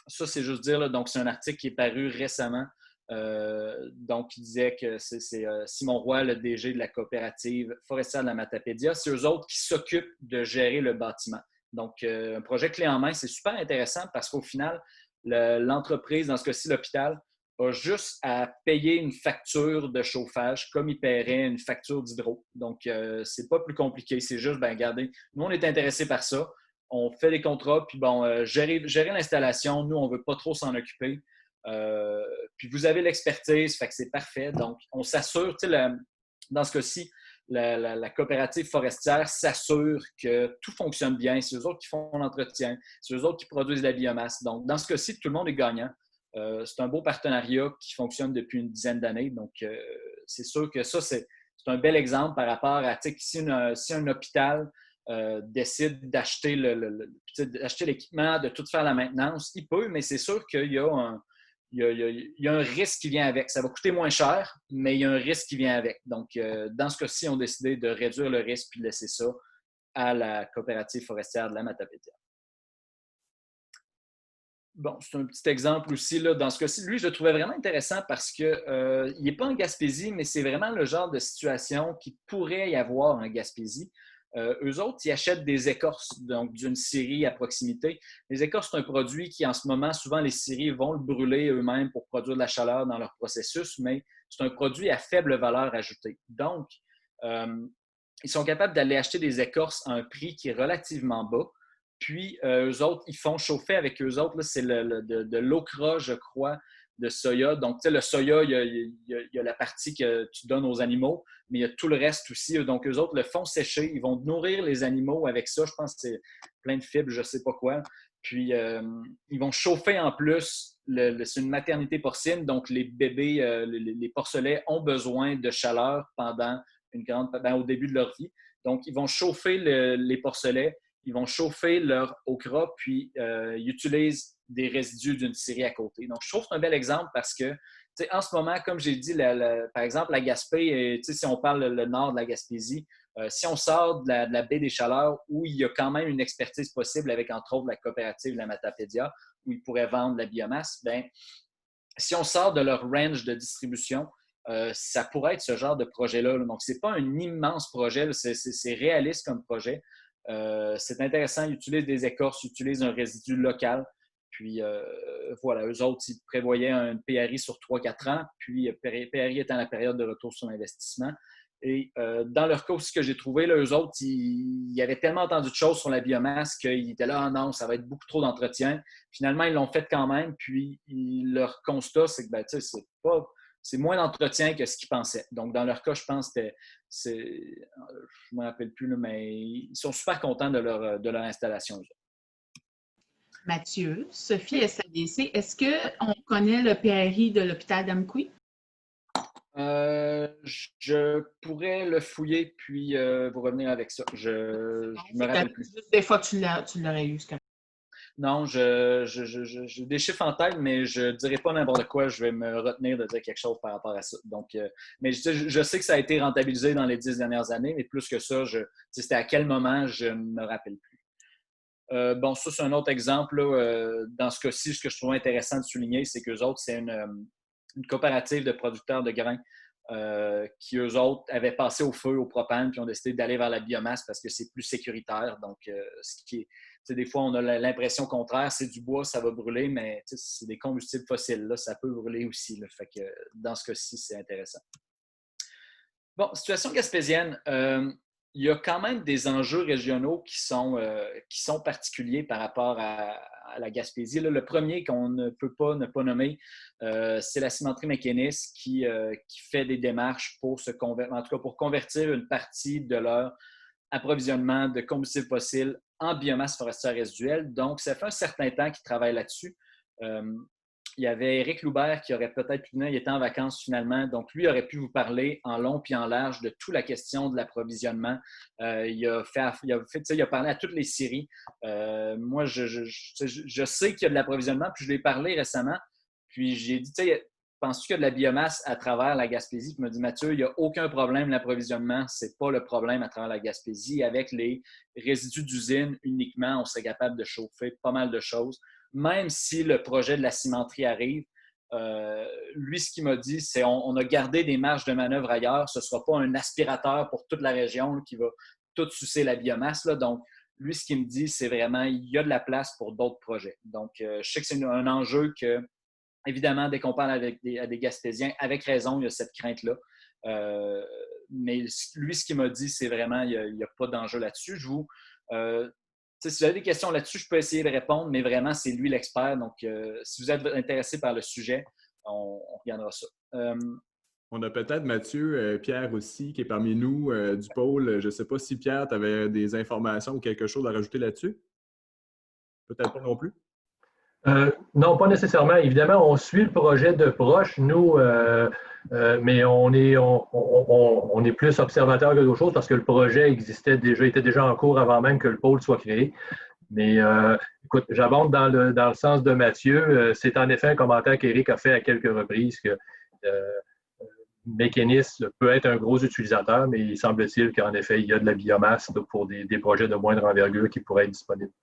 Ça, c'est juste dire, là, donc c'est un article qui est paru récemment Donc, il disait que c'est Simon Roy, le DG de la coopérative forestière de la Matapédia. C'est eux autres qui s'occupent de gérer le bâtiment. Donc, un projet clé en main, c'est super intéressant parce qu'au final, l'entreprise, dans ce cas-ci l'hôpital, a juste à payer une facture de chauffage comme il paierait une facture d'hydro. Donc, c'est pas plus compliqué. C'est juste, regardez, nous, on est intéressés par ça. On fait des contrats, puis gérer l'installation, nous, on veut pas trop s'en occuper. Puis vous avez l'expertise, fait que c'est parfait. Donc, on s'assure, dans ce cas-ci, la coopérative forestière s'assure que tout fonctionne bien. C'est eux autres qui font l'entretien, c'est eux autres qui produisent la biomasse. Donc, dans ce cas-ci, tout le monde est gagnant. C'est un beau partenariat qui fonctionne depuis une dizaine d'années. Donc, c'est sûr que ça, c'est un bel exemple par rapport à si un hôpital décide d'acheter l'équipement, de tout faire la maintenance, il peut, mais c'est sûr qu'il y a un risque qui vient avec. Ça va coûter moins cher, mais il y a un risque qui vient avec. Donc, dans ce cas-ci, on a décidé de réduire le risque puis de laisser ça à la coopérative forestière de la Matapédia. Bon, c'est un petit exemple aussi. Là, dans ce cas-ci, lui, je le trouvais vraiment intéressant parce qu'il n'est pas en Gaspésie, mais c'est vraiment le genre de situation qui pourrait y avoir en Gaspésie. Eux autres, ils achètent des écorces, donc d'une scierie à proximité. Les écorces, c'est un produit qui, en ce moment, souvent, les scieries vont le brûler eux-mêmes pour produire de la chaleur dans leur processus, mais c'est un produit à faible valeur ajoutée. Donc, ils sont capables d'aller acheter des écorces à un prix qui est relativement bas. Puis, eux autres, ils font chauffer avec eux autres. C'est de l'okra, je crois, de soya. Donc, tu sais, le soya, il y a la partie que tu donnes aux animaux, mais il y a tout le reste aussi. Donc, eux autres le font sécher. Ils vont nourrir les animaux avec ça. Je pense que c'est plein de fibres, je ne sais pas quoi. Puis, ils vont chauffer en plus. C'est une maternité porcine. Donc, les bébés, les porcelets ont besoin de chaleur pendant au début de leur vie. Donc, ils vont chauffer les porcelets. Ils vont chauffer leur okra, puis ils utilisent des résidus d'une scierie à côté. Donc, je trouve que c'est un bel exemple parce que, en ce moment, comme j'ai dit, par exemple, la Gaspé, si on parle le nord de la Gaspésie, si on sort de la baie des Chaleurs, où il y a quand même une expertise possible avec, entre autres, la coopérative de la Matapédia, où ils pourraient vendre la biomasse, bien, si on sort de leur range de distribution, ça pourrait être ce genre de projet-là. Donc, ce n'est pas un immense projet, c'est réaliste comme projet. C'est intéressant, ils utilisent des écorces, ils utilisent un résidu local. Puis voilà, eux autres, ils prévoyaient un PRI sur 3-4 ans, puis PRI étant la période de retour sur investissement. Et dans leur cas aussi que j'ai trouvé, là, eux autres, ils avaient tellement entendu de choses sur la biomasse qu'ils étaient là, ah non, ça va être beaucoup trop d'entretien. Finalement, ils l'ont fait quand même, puis leur constat, c'est que c'est moins d'entretien que ce qu'ils pensaient. Donc, dans leur cas, je pense que je ne me rappelle plus, là, mais ils sont super contents de leur installation. Mathieu, Sophie SADC, est-ce qu'on connaît le PRI de l'hôpital d'Amqui? Je pourrais le fouiller puis vous revenir avec ça. Je me rappelle plus. Des fois, tu l'aurais eu. Non, j'ai des chiffres en tête, mais je ne dirai pas n'importe quoi. Je vais me retenir de dire quelque chose par rapport à ça. Donc, mais je sais que ça a été rentabilisé dans les 10 dernières années, mais plus que ça, c'était à quel moment, je ne me rappelle plus. Bon, ça, c'est un autre exemple. Là, dans ce cas-ci, ce que je trouve intéressant de souligner, c'est qu'eux autres, c'est une coopérative de producteurs de grains qui, eux autres, avaient passé au feu, au propane, puis ont décidé d'aller vers la biomasse parce que c'est plus sécuritaire. Donc, des fois, on a l'impression contraire, c'est du bois, ça va brûler, mais c'est des combustibles fossiles. Là, ça peut brûler aussi. Là, fait que dans ce cas-ci, c'est intéressant. Bon, situation gaspésienne. Il y a quand même des enjeux régionaux qui sont particuliers par rapport à la Gaspésie. Là, le premier qu'on ne peut pas ne pas nommer, c'est la cimenterie McInnis qui fait des démarches pour pour convertir une partie de leur approvisionnement de combustibles fossiles en biomasse forestière résiduelle. Donc, ça fait un certain temps qu'ils travaillent là-dessus. Il y avait Éric Loubert qui aurait peut-être pu venir, il était en vacances finalement, donc lui aurait pu vous parler en long puis en large de toute la question de l'approvisionnement. Il a parlé à toutes les scieries. Moi, je sais qu'il y a de l'approvisionnement, puis je lui ai parlé récemment, puis j'ai dit, penses-tu qu'il y a de la biomasse à travers la Gaspésie? Il m'a dit, Mathieu, il n'y a aucun problème, l'approvisionnement, ce n'est pas le problème à travers la Gaspésie. Avec les résidus d'usine uniquement, on serait capable de chauffer pas mal de choses. Même si le projet de la cimenterie arrive, Lui, ce qu'il m'a dit, c'est on a gardé des marges de manœuvre ailleurs. Ce ne sera pas un aspirateur pour toute la région là, qui va tout sucer la biomasse. Là. Donc, lui, ce qu'il me dit, c'est vraiment il y a de la place pour d'autres projets. Donc, je sais que c'est un enjeu que, évidemment, dès qu'on parle à des Gaspésiens, avec raison, il y a cette crainte-là. Mais lui, ce qu'il m'a dit, c'est vraiment il n'y a pas d'enjeu là-dessus. Si vous avez des questions là-dessus, je peux essayer de répondre, mais vraiment, c'est lui l'expert. Donc, si vous êtes intéressé par le sujet, on regardera ça. On a peut-être Mathieu, Pierre aussi, qui est parmi nous du pôle. Je ne sais pas si Pierre, tu avais des informations ou quelque chose à rajouter là-dessus? Peut-être pas non plus? Non, pas nécessairement. Évidemment, on suit le projet de proche, nous, mais on est plus observateur que d'autres choses parce que le projet était déjà en cours avant même que le pôle soit créé. Mais écoute, j'abonde dans le sens de Mathieu. C'est en effet un commentaire qu'Éric a fait à quelques reprises que Mécanis peut être un gros utilisateur, mais il semble-t-il qu'en effet, il y a de la biomasse pour des projets de moindre envergure qui pourraient être disponibles.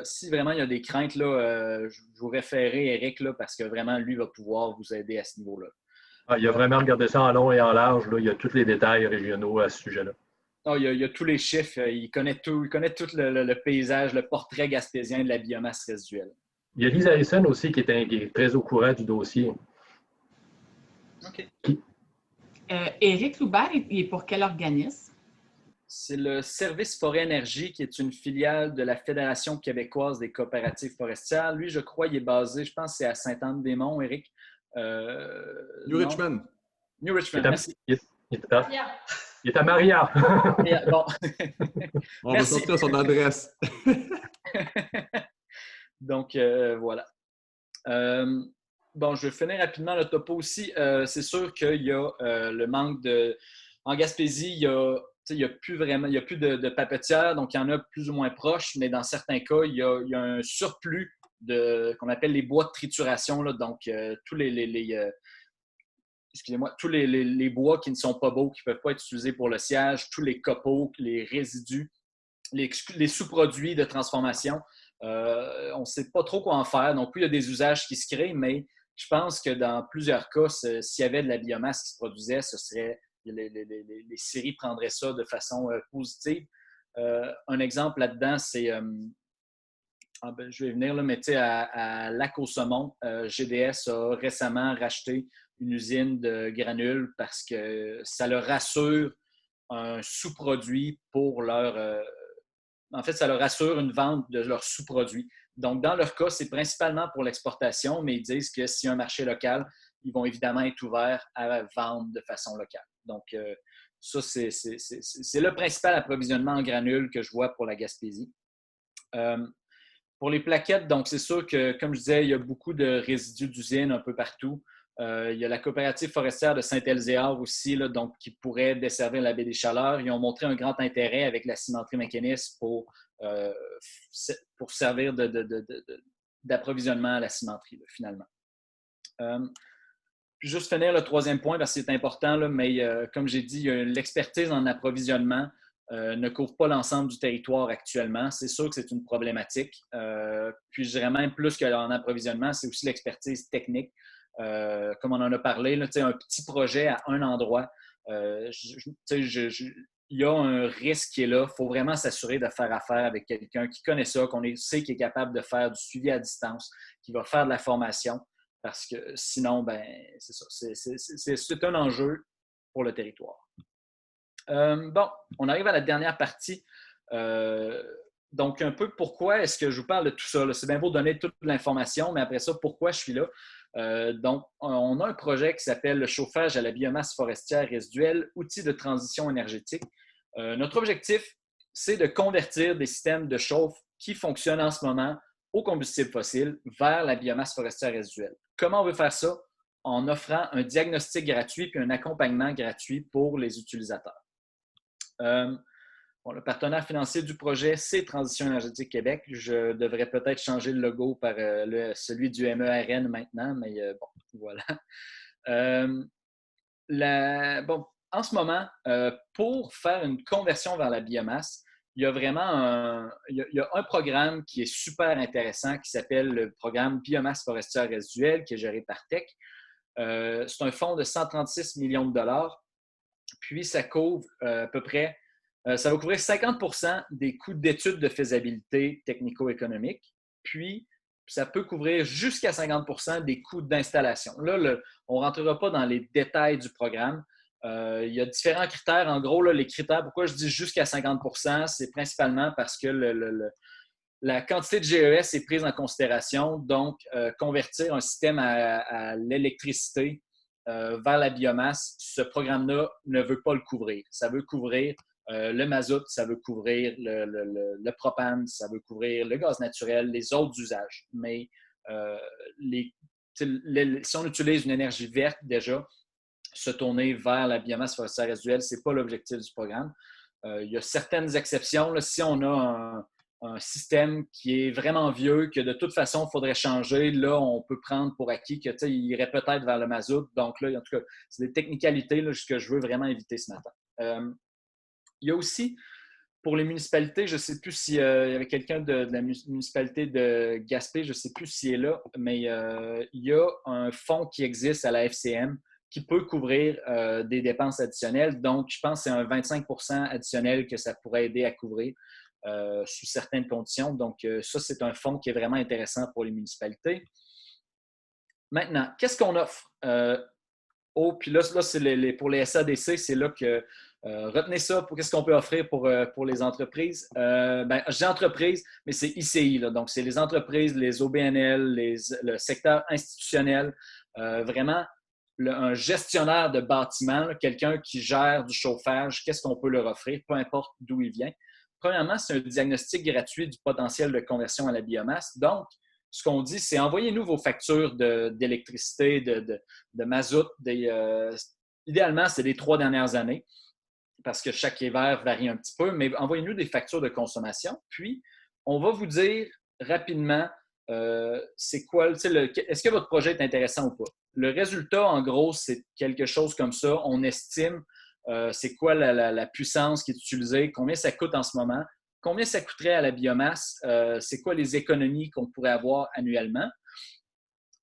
Si vraiment il y a des craintes, là, je vous référerai Éric là, parce que vraiment, lui va pouvoir vous aider à ce niveau-là. Il a vraiment regardé ça en long et en large. Là. Il y a tous les détails régionaux à ce sujet-là. Il y a tous les chiffres. Il connaît tout. Il connaît tout le paysage, le portrait gaspésien de la biomasse résiduelle. Il y a Lisa Harrison aussi qui est très au courant du dossier. OK. Éric Loubert, il est pour quel organisme? C'est le Service Forêt Énergie, qui est une filiale de la Fédération québécoise des coopératives forestières. Lui, je crois, il est basé, je pense, c'est à Sainte-Anne-des-Monts, Éric. New Richmond. New Richmond, merci. Il est à Maria. Bon. On va sortir son adresse. Donc, voilà. Bon, je vais finir rapidement le topo aussi. C'est sûr qu'il y a le manque de... En Gaspésie, il n'y a plus de papetières, donc il y en a plus ou moins proches, mais dans certains cas, il y a un surplus qu'on appelle les bois de trituration. Là, donc, tous tous les bois qui ne sont pas beaux, qui ne peuvent pas être utilisés pour le sciage, tous les copeaux, les résidus, les sous-produits de transformation. On ne sait pas trop quoi en faire. Donc, oui, il y a des usages qui se créent, mais je pense que dans plusieurs cas, s'il y avait de la biomasse qui se produisait, ce serait les scieries prendraient ça de façon positive. Un exemple là-dedans, c'est je vais venir là, mais à Lac-au-Saumon, GDS a récemment racheté une usine de granules parce que ça leur rassure un sous-produit pour leur... en fait, ça leur assure une vente de leurs sous-produits. Donc, dans leur cas, c'est principalement pour l'exportation, mais ils disent que s'il y a un marché local, ils vont évidemment être ouverts à vendre de façon locale. Donc, ça, c'est le principal approvisionnement en granules que je vois pour la Gaspésie. Pour les plaquettes, donc c'est sûr que, comme je disais, il y a beaucoup de résidus d'usines un peu partout. Il y a la coopérative forestière de Saint-Elzéar aussi, là, donc, qui pourrait desservir la baie des Chaleurs. Ils ont montré un grand intérêt avec la cimenterie Mécanis pour servir d'approvisionnement à la cimenterie, là, finalement. Puis juste finir le troisième point, parce que c'est important, là, mais comme j'ai dit, l'expertise en approvisionnement ne couvre pas l'ensemble du territoire actuellement. C'est sûr que c'est une problématique. Puis je dirais même plus qu'en approvisionnement, c'est aussi l'expertise technique. Comme on en a parlé, là, un petit projet à un endroit, il y a un risque qui est là. Il faut vraiment s'assurer de faire affaire avec quelqu'un qui connaît ça, qu'on sait qu'il est capable de faire du suivi à distance, qui va faire de la formation, parce que sinon, ben, c'est ça. C'est un enjeu pour le territoire. Bon, on arrive à la dernière partie. Donc, un peu pourquoi est-ce que je vous parle de tout ça? C'est bien beau de donner toute l'information, mais après ça, pourquoi je suis là? Donc, on a un projet qui s'appelle le chauffage à la biomasse forestière résiduelle, outil de transition énergétique. Notre objectif, c'est de convertir des systèmes de chauffe qui fonctionnent en ce moment au combustible fossile vers la biomasse forestière résiduelle. Comment on veut faire ça? En offrant un diagnostic gratuit puis un accompagnement gratuit pour les utilisateurs. Le partenaire financier du projet, c'est Transition énergétique Québec. Je devrais peut-être changer le logo par celui du MERN maintenant, mais bon, voilà. En ce moment, pour faire une conversion vers la biomasse, il y a vraiment il y a un programme qui est super intéressant qui s'appelle le programme Biomasse forestière résiduelle qui est géré par TEC. C'est un fonds de 136 millions de dollars. Puis, ça couvre à peu près, ça va couvrir 50 des coûts d'études de faisabilité technico-économique. Puis, ça peut couvrir jusqu'à 50 des coûts d'installation. Là, on ne rentrera pas dans les détails du programme. Il y a différents critères. En gros, là, les critères, pourquoi je dis jusqu'à 50 c'est principalement parce que la quantité de GES est prise en considération. Donc, convertir un système à l'électricité vers la biomasse, ce programme-là ne veut pas le couvrir. Ça veut couvrir le mazout, ça veut couvrir le propane, ça veut couvrir le gaz naturel, les autres usages. Mais si on utilise une énergie verte déjà, se tourner vers la biomasse forestière résiduelle, ce n'est pas l'objectif du programme. Il y a certaines exceptions. Là, si on a un système qui est vraiment vieux, que de toute façon, il faudrait changer, là, on peut prendre pour acquis qu'il irait peut-être vers le mazout. Donc là, en tout cas, c'est des technicalités là, que je veux vraiment éviter ce matin. Il y a aussi, pour les municipalités, je ne sais plus s'il y avait quelqu'un de la municipalité de Gaspé, je ne sais plus s'il est là, mais il y a un fonds qui existe à la FCM qui peut couvrir des dépenses additionnelles. Donc, je pense que c'est un 25 additionnel que ça pourrait aider à couvrir sous certaines conditions. Donc, ça, c'est un fonds qui est vraiment intéressant pour les municipalités. Maintenant, qu'est-ce qu'on offre? Puis là c'est pour les SADC, c'est là que retenez ça pour qu'est-ce qu'on peut offrir pour les entreprises. Je dis entreprises, mais c'est ICI. Là, donc, c'est les entreprises, les OBNL, le secteur institutionnel. Vraiment, un gestionnaire de bâtiment, quelqu'un qui gère du chauffage, qu'est-ce qu'on peut leur offrir, peu importe d'où il vient. Premièrement, c'est un diagnostic gratuit du potentiel de conversion à la biomasse. Donc, ce qu'on dit, c'est envoyez-nous vos factures d'électricité, de mazout. Idéalement, c'est les 3 dernières années, parce que chaque hiver varie un petit peu, mais envoyez-nous des factures de consommation. Puis, on va vous dire rapidement c'est quoi, est-ce que votre projet est intéressant ou pas. Le résultat, en gros, c'est quelque chose comme ça. On estime c'est quoi la puissance qui est utilisée, combien ça coûte en ce moment, combien ça coûterait à la biomasse, c'est quoi les économies qu'on pourrait avoir annuellement.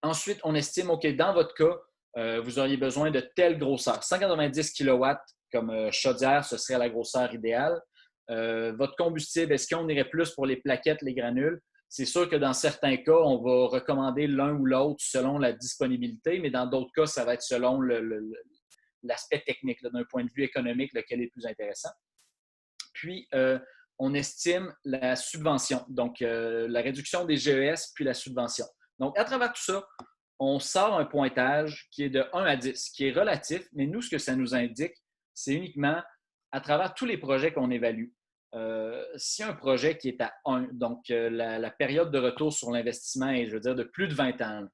Ensuite, on estime, OK, dans votre cas, vous auriez besoin de telle grosseur. 190 kW comme chaudière, ce serait la grosseur idéale. Votre combustible, est-ce qu'on irait plus pour les plaquettes, les granules? C'est sûr que dans certains cas, on va recommander l'un ou l'autre selon la disponibilité, mais dans d'autres cas, ça va être selon l'aspect technique, d'un point de vue économique, lequel est le plus intéressant. Puis, on estime la subvention, donc la réduction des GES, puis la subvention. Donc, à travers tout ça, on sort un pointage qui est de 1 à 10, qui est relatif, mais nous, ce que ça nous indique, c'est uniquement à travers tous les projets qu'on évalue. Si un projet qui est à 1, donc la période de retour sur l'investissement est, je veux dire, de plus de 20 ans,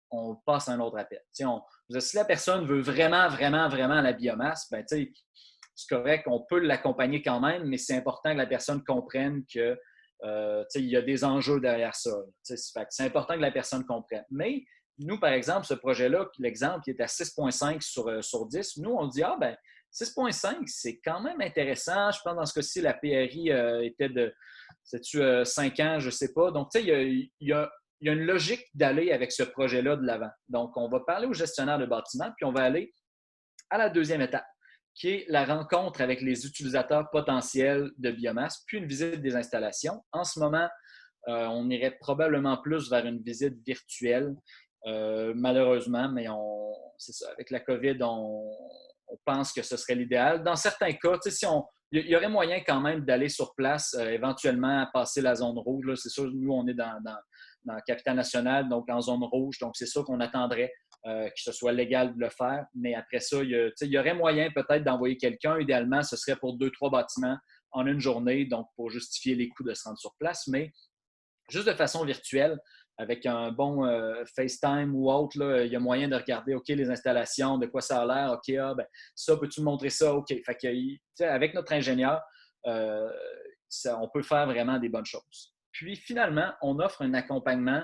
on passe à un autre appel. Si la personne veut vraiment, vraiment, vraiment la biomasse, ben, c'est correct, on peut l'accompagner quand même, mais c'est important que la personne comprenne que il y a des enjeux derrière ça. C'est important que la personne comprenne. Mais nous, par exemple, ce projet-là, l'exemple qui est à 6,5 sur 10, nous, on dit, 6,5, c'est quand même intéressant. Je pense dans ce cas-ci, la PRI était de 5 ans, je ne sais pas. Donc, il y a une logique d'aller avec ce projet-là de l'avant. Donc, on va parler au gestionnaire de bâtiment, puis on va aller à la deuxième étape, qui est la rencontre avec les utilisateurs potentiels de biomasse, puis une visite des installations. En ce moment, on irait probablement plus vers une visite virtuelle, malheureusement, mais c'est ça, avec la COVID, on pense que ce serait l'idéal. Dans certains cas, il y aurait moyen quand même d'aller sur place, éventuellement passer la zone rouge. C'est sûr, nous, on est dans la capitale nationale, donc en zone rouge, donc c'est sûr qu'on attendrait que ce soit légal de le faire. Mais après ça, il y aurait moyen peut-être d'envoyer quelqu'un. Idéalement, ce serait pour 2-3 bâtiments en une journée, donc pour justifier les coûts de se rendre sur place. Mais juste de façon virtuelle, avec un bon FaceTime ou autre, là, il y a moyen de regarder, OK, les installations, de quoi ça a l'air, OK, ça, peux-tu me montrer ça? OK. Fait que, avec notre ingénieur, on peut faire vraiment des bonnes choses. Puis, finalement, on offre un accompagnement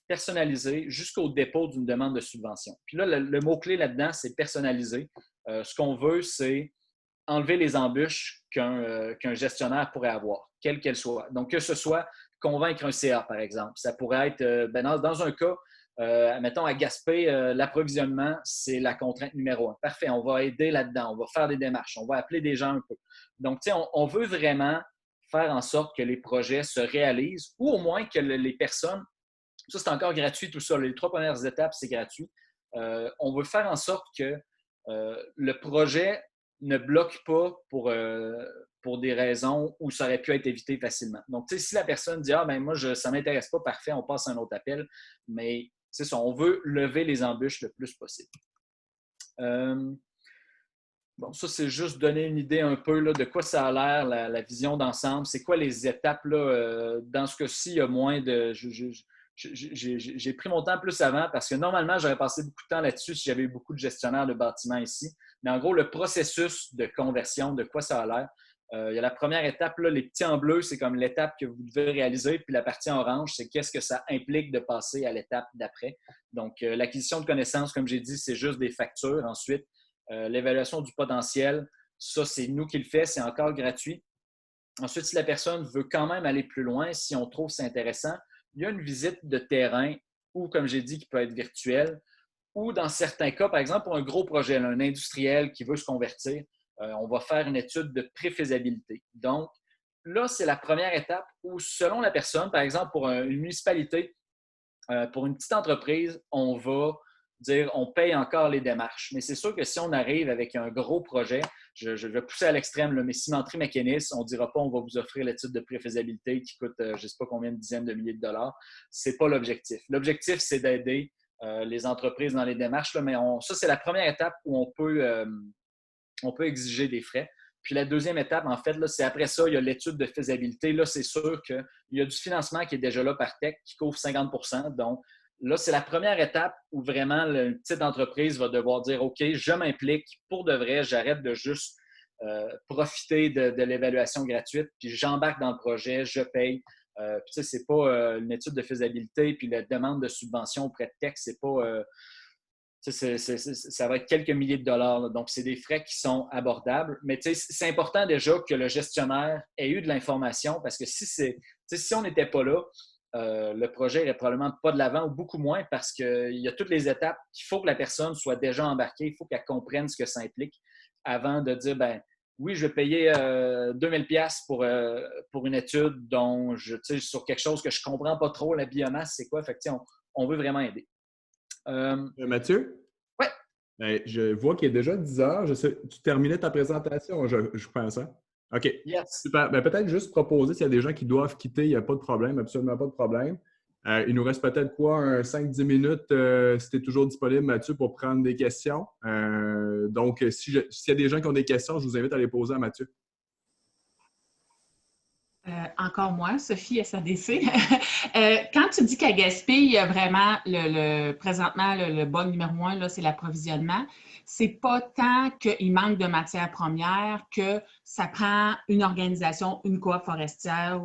personnalisé jusqu'au dépôt d'une demande de subvention. Puis là, le mot-clé là-dedans, c'est personnalisé. Ce qu'on veut, c'est enlever les embûches qu'un gestionnaire pourrait avoir, quelle qu'elle soit. Donc, que ce soit convaincre un CA, par exemple. Ça pourrait être, dans un cas, mettons à Gaspé, l'approvisionnement, c'est la contrainte numéro 1. Parfait, on va aider là-dedans, on va faire des démarches, on va appeler des gens un peu. Donc, tu sais, on veut vraiment faire en sorte que les projets se réalisent ou au moins que les personnes, ça c'est encore gratuit tout ça, les 3 premières étapes, c'est gratuit. On veut faire en sorte que le projet ne bloque pas pour des raisons où ça aurait pu être évité facilement. Donc, tu sais, si la personne dit « Ah, ben moi, ça ne m'intéresse pas, parfait, on passe à un autre appel », mais c'est ça, on veut lever les embûches le plus possible. Bon, ça, c'est juste donner une idée un peu là, de quoi ça a l'air, la vision d'ensemble. C'est quoi les étapes? Là, dans ce cas-ci, il y a moins de... J'ai pris mon temps plus avant parce que normalement, j'aurais passé beaucoup de temps là-dessus si j'avais eu beaucoup de gestionnaires de bâtiments ici. Mais en gros, le processus de conversion, de quoi ça a l'air, il y a la première étape, là, les petits en bleu, c'est comme l'étape que vous devez réaliser. Puis la partie en orange, c'est qu'est-ce que ça implique de passer à l'étape d'après. Donc, l'acquisition de connaissances, comme j'ai dit, c'est juste des factures. Ensuite, l'évaluation du potentiel, ça, c'est nous qui le fait, c'est encore gratuit. Ensuite, si la personne veut quand même aller plus loin, si on trouve c'est intéressant, il y a une visite de terrain ou, comme j'ai dit, qui peut être virtuelle, ou dans certains cas, par exemple, pour un gros projet, un industriel qui veut se convertir, on va faire une étude de préfaisabilité. Donc, là, c'est la première étape où, selon la personne, par exemple, pour une municipalité, pour une petite entreprise, on va dire on paye encore les démarches. Mais c'est sûr que si on arrive avec un gros projet, je vais pousser à l'extrême, mais cimenterie mécaniste, on ne dira pas on va vous offrir l'étude de préfaisabilité qui coûte je ne sais pas combien de dizaines de milliers de dollars. Ce n'est pas l'objectif. L'objectif, c'est d'aider les entreprises dans les démarches, là, mais ça, c'est la première étape où on peut exiger des frais. Puis la deuxième étape, en fait, là, c'est après ça, il y a l'étude de faisabilité. Là, c'est sûr qu'il y a du financement qui est déjà là par Tech qui couvre 50 %. Donc, là, c'est la première étape où vraiment une petite entreprise va devoir dire « OK, je m'implique pour de vrai, j'arrête de juste profiter de l'évaluation gratuite, puis j'embarque dans le projet, je paye. » Puis tu sais, c'est pas une étude de faisabilité, puis la demande de subvention auprès de Tech, c'est pas... ça va être quelques milliers de dollars. Là. Donc, c'est des frais qui sont abordables. Mais c'est important déjà que le gestionnaire ait eu de l'information parce que si on n'était pas là, le projet n'irait probablement pas de l'avant ou beaucoup moins parce qu'il y a toutes les étapes qu'il faut que la personne soit déjà embarquée. Il faut qu'elle comprenne ce que ça implique avant de dire, ben oui, je vais payer 2000 $ pour une étude dont sur quelque chose que je ne comprends pas trop, la biomasse, c'est quoi? Fait que, on veut vraiment aider. Mathieu? Oui. Ben, je vois qu'il est déjà 10 heures. Tu terminais ta présentation, je pense. Hein? OK. Yes. Super. Ben, peut-être juste proposer s'il y a des gens qui doivent quitter, il n'y a pas de problème, absolument pas de problème. Il nous reste peut-être quoi, 5-10 minutes si tu es toujours disponible, Mathieu, pour prendre des questions. Donc, s'il y a des gens qui ont des questions, je vous invite à les poser à Mathieu. Encore moi, Sophie, SADC. Quand tu dis qu'à Gaspé, il y a vraiment présentement le bug numéro 1, c'est l'approvisionnement, c'est pas tant qu'il manque de matières premières que ça prend une organisation, une coop forestière,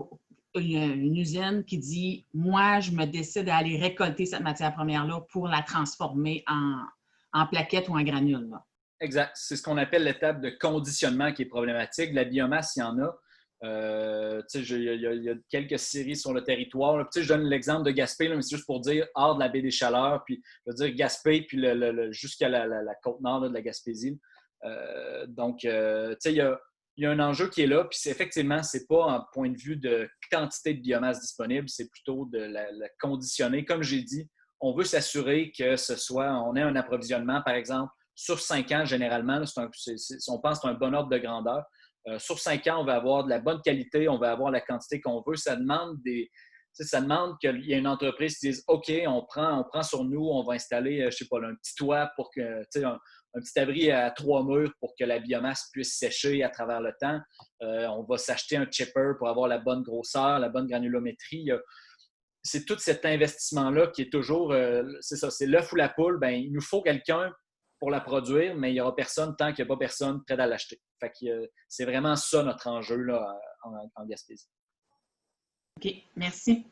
une usine qui dit « Moi, je me décide à aller récolter cette matière première-là pour la transformer en plaquettes ou en granules. » Exact. C'est ce qu'on appelle l'étape de conditionnement qui est problématique. La biomasse, il y en a. Il y a quelques scieries sur le territoire. Je donne l'exemple de Gaspé, là, mais c'est juste pour dire hors de la baie des Chaleurs, puis je veux dire Gaspé, puis jusqu'à la côte nord là, de la Gaspésie. Donc, il y a un enjeu qui est là, puis effectivement, ce n'est pas un point de vue de quantité de biomasse disponible, c'est plutôt de la conditionner. Comme j'ai dit, on veut s'assurer que on ait un approvisionnement, par exemple, sur 5 ans, généralement, là, on pense que c'est un bon ordre de grandeur. Sur 5 ans, on va avoir de la bonne qualité, on va avoir la quantité qu'on veut. Ça demande qu'il y ait une entreprise qui dise OK, on prend sur nous, on va installer, je sais pas, un petit toit pour que, un petit abri à 3 murs pour que la biomasse puisse sécher à travers le temps. On va s'acheter un chipper pour avoir la bonne grosseur, la bonne granulométrie. C'est tout cet investissement-là qui est toujours, c'est ça, c'est l'œuf ou la poule. Ben, il nous faut quelqu'un pour la produire, mais il n'y aura personne tant qu'il n'y a pas personne prêt à l'acheter. Fait que c'est vraiment ça notre enjeu là, en Gaspésie. OK, merci.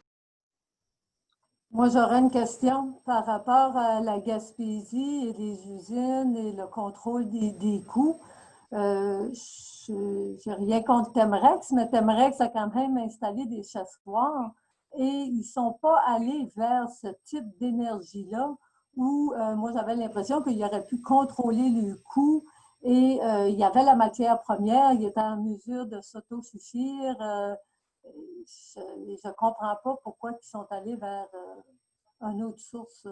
Moi, j'aurais une question par rapport à la Gaspésie et les usines et le contrôle des coûts. Je n'ai rien contre Temrex, mais Temrex a quand même installé des chassoirs et ils ne sont pas allés vers ce type d'énergie-là où moi j'avais l'impression qu'il aurait pu contrôler le coût et il y avait la matière première, il était en mesure de s'autosuffire. Je ne comprends pas pourquoi ils sont allés vers une autre source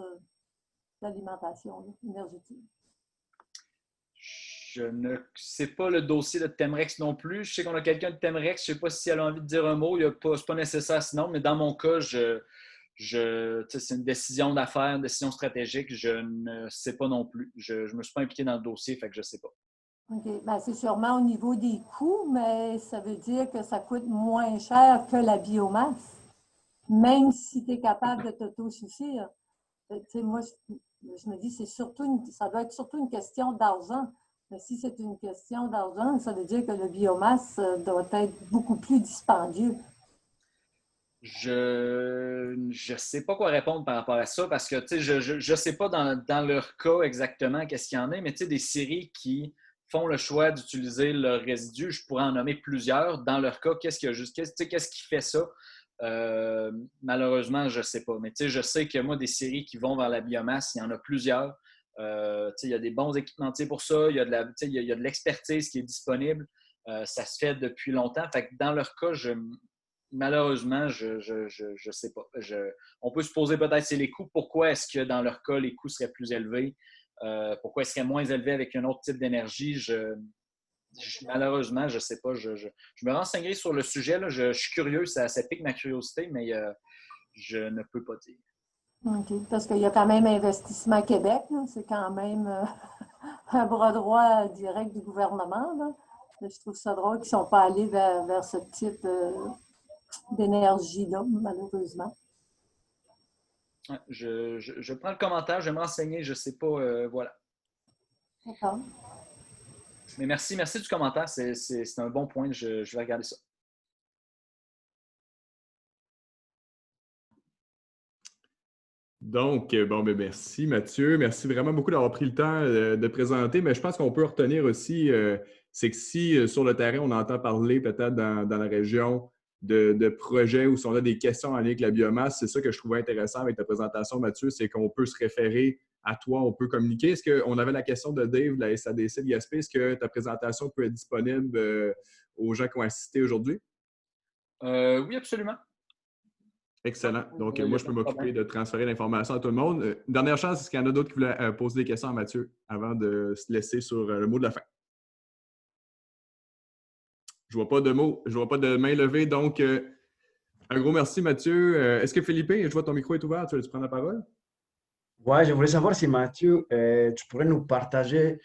d'alimentation énergétique. Je ne sais pas le dossier de Temrex non plus. Je sais qu'on a quelqu'un de Temrex. Je ne sais pas si elle a envie de dire un mot. Ce n'est pas nécessaire sinon, mais dans mon cas, c'est une décision d'affaires, une décision stratégique. Je ne sais pas non plus. Je ne me suis pas impliqué dans le dossier, fait que je ne sais pas. OK. Ben, c'est sûrement au niveau des coûts, mais ça veut dire que ça coûte moins cher que la biomasse, même si tu es capable de t'autosuffire. Moi, je me dis, ça doit être surtout une question d'argent. Mais si c'est une question d'argent, ça veut dire que le biomasse doit être beaucoup plus dispendieux. Je ne sais pas quoi répondre par rapport à ça parce que je ne sais pas dans leur cas exactement qu'est-ce qu'il y en a, mais des scieries qui font le choix d'utiliser leurs résidus, je pourrais en nommer plusieurs. Dans leur cas, qu'est-ce qui fait ça? Malheureusement, je ne sais pas. Mais je sais que moi, des scieries qui vont vers la biomasse, il y en a plusieurs. Il y a des bons équipementiers pour ça. Il y a de l'expertise qui est disponible. Ça se fait depuis longtemps. Fait que dans leur cas, malheureusement, je sais pas. On peut se poser peut-être c'est les coûts. Pourquoi est-ce que dans leur cas, les coûts seraient plus élevés? Pourquoi ils seraient moins élevés avec un autre type d'énergie? Malheureusement, je ne sais pas. Je me renseignerai sur le sujet. Là. Je suis curieux, ça pique ma curiosité, mais je ne peux pas dire. OK. Parce qu'il y a quand même Investissement Québec. C'est quand même un bras droit direct du gouvernement. Là. Je trouve ça drôle qu'ils ne sont pas allés vers ce type d'énergie-là, malheureusement. Ouais, je prends le commentaire, je vais me renseigner, je ne sais pas. Voilà. D'accord. Mais merci du commentaire, c'est un bon point, je vais regarder ça. Donc, merci Mathieu. Merci vraiment beaucoup d'avoir pris le temps de présenter. Mais je pense qu'on peut retenir aussi, c'est que si sur le terrain, on entend parler peut-être dans la région de projets où si on a des questions en lien avec la biomasse, c'est ça que je trouvais intéressant avec ta présentation, Mathieu, c'est qu'on peut se référer à toi, on peut communiquer. Est-ce qu'on avait la question de Dave de la SADC de Gaspé? Est-ce que ta présentation peut être disponible aux gens qui ont assisté aujourd'hui? Oui, absolument. Excellent. Donc, moi, je peux m'occuper de transférer l'information à tout le monde. Dernière chance, est-ce qu'il y en a d'autres qui voulaient poser des questions à Mathieu avant de se laisser sur le mot de la fin? Je ne vois pas de mots, je ne vois pas de main levée. Donc, un gros merci, Mathieu. Est-ce que Philippe, je vois ton micro est ouvert, tu veux prendre la parole? Oui, je voulais savoir si Mathieu, tu pourrais nous partager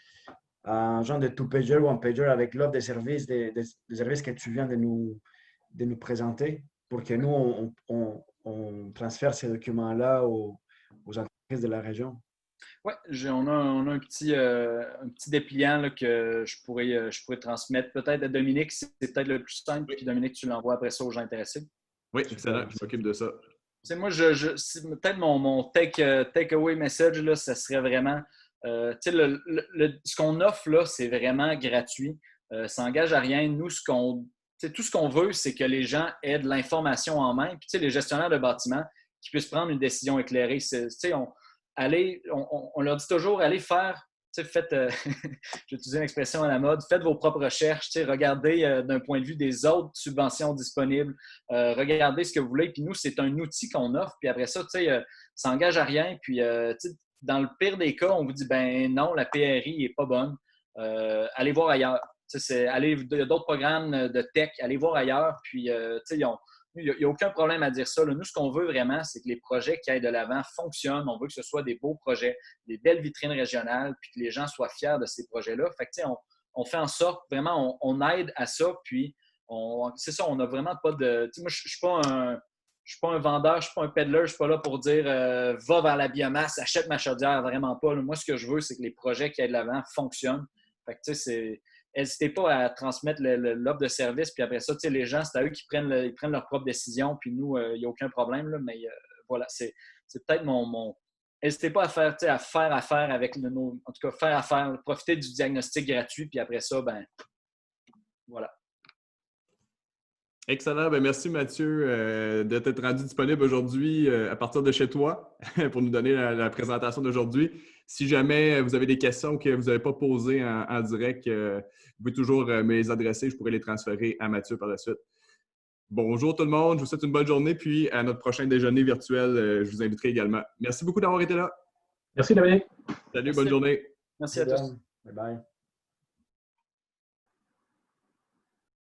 un genre de two-pager ou un pager avec l'offre des services, des services que tu viens de nous présenter pour que nous, on transfère ces documents-là aux entreprises de la région. Oui, on a un petit dépliant là, que je pourrais transmettre peut-être à Dominique. C'est peut-être le plus simple. Puis Dominique, tu l'envoies après ça aux gens intéressés. Oui, excellent. Je m'occupe de ça. Moi, peut-être mon take-away message, là, ça serait vraiment ce qu'on offre là, c'est vraiment gratuit. Ça n'engage à rien. Nous, tout ce qu'on veut, c'est que les gens aient de l'information en main. Puis, les gestionnaires de bâtiments qui puissent prendre une décision éclairée. On leur dit toujours, allez faire, faites, j'ai utilisé une expression à la mode, faites vos propres recherches, regardez d'un point de vue des autres subventions disponibles, regardez ce que vous voulez. Puis nous, c'est un outil qu'on offre. Puis après ça, ça n'engage à rien. Puis dans le pire des cas, on vous dit, ben non, la PRI n'est pas bonne. Allez voir ailleurs. Il y a d'autres programmes de tech, allez voir ailleurs. Puis, il n'y a aucun problème à dire ça. Là. Nous, ce qu'on veut vraiment, c'est que les projets qui aillent de l'avant fonctionnent. On veut que ce soit des beaux projets, des belles vitrines régionales, puis que les gens soient fiers de ces projets-là. Fait que, on fait en sorte, vraiment, on aide à ça. Puis, c'est ça, on n'a vraiment pas de... Moi, je ne suis pas un vendeur, je ne suis pas un peddler, je ne suis pas là pour dire va vers la biomasse, achète ma chaudière, vraiment pas. Là. Moi, ce que je veux, c'est que les projets qui aillent de l'avant fonctionnent. Fait que, n'hésitez pas à transmettre l'offre de service, puis après ça, les gens, c'est à eux qui prennent leur propre décision, puis nous, il n'y a aucun problème, là, mais voilà, c'est peut-être mon n'hésitez pas à faire affaire avec en tout cas, faire affaire, profiter du diagnostic gratuit, puis après ça, ben voilà. Excellent. Ben, merci Mathieu de t'être rendu disponible aujourd'hui à partir de chez toi pour nous donner la présentation d'aujourd'hui. Si jamais vous avez des questions que vous n'avez pas posées en direct, vous pouvez toujours me les adresser. Je pourrais les transférer à Mathieu par la suite. Bonjour tout le monde. Je vous souhaite une bonne journée. Puis à notre prochain déjeuner virtuel, je vous inviterai également. Merci beaucoup d'avoir été là. Merci Dominique. Salut, bonne journée. Merci à tous. Bye bye.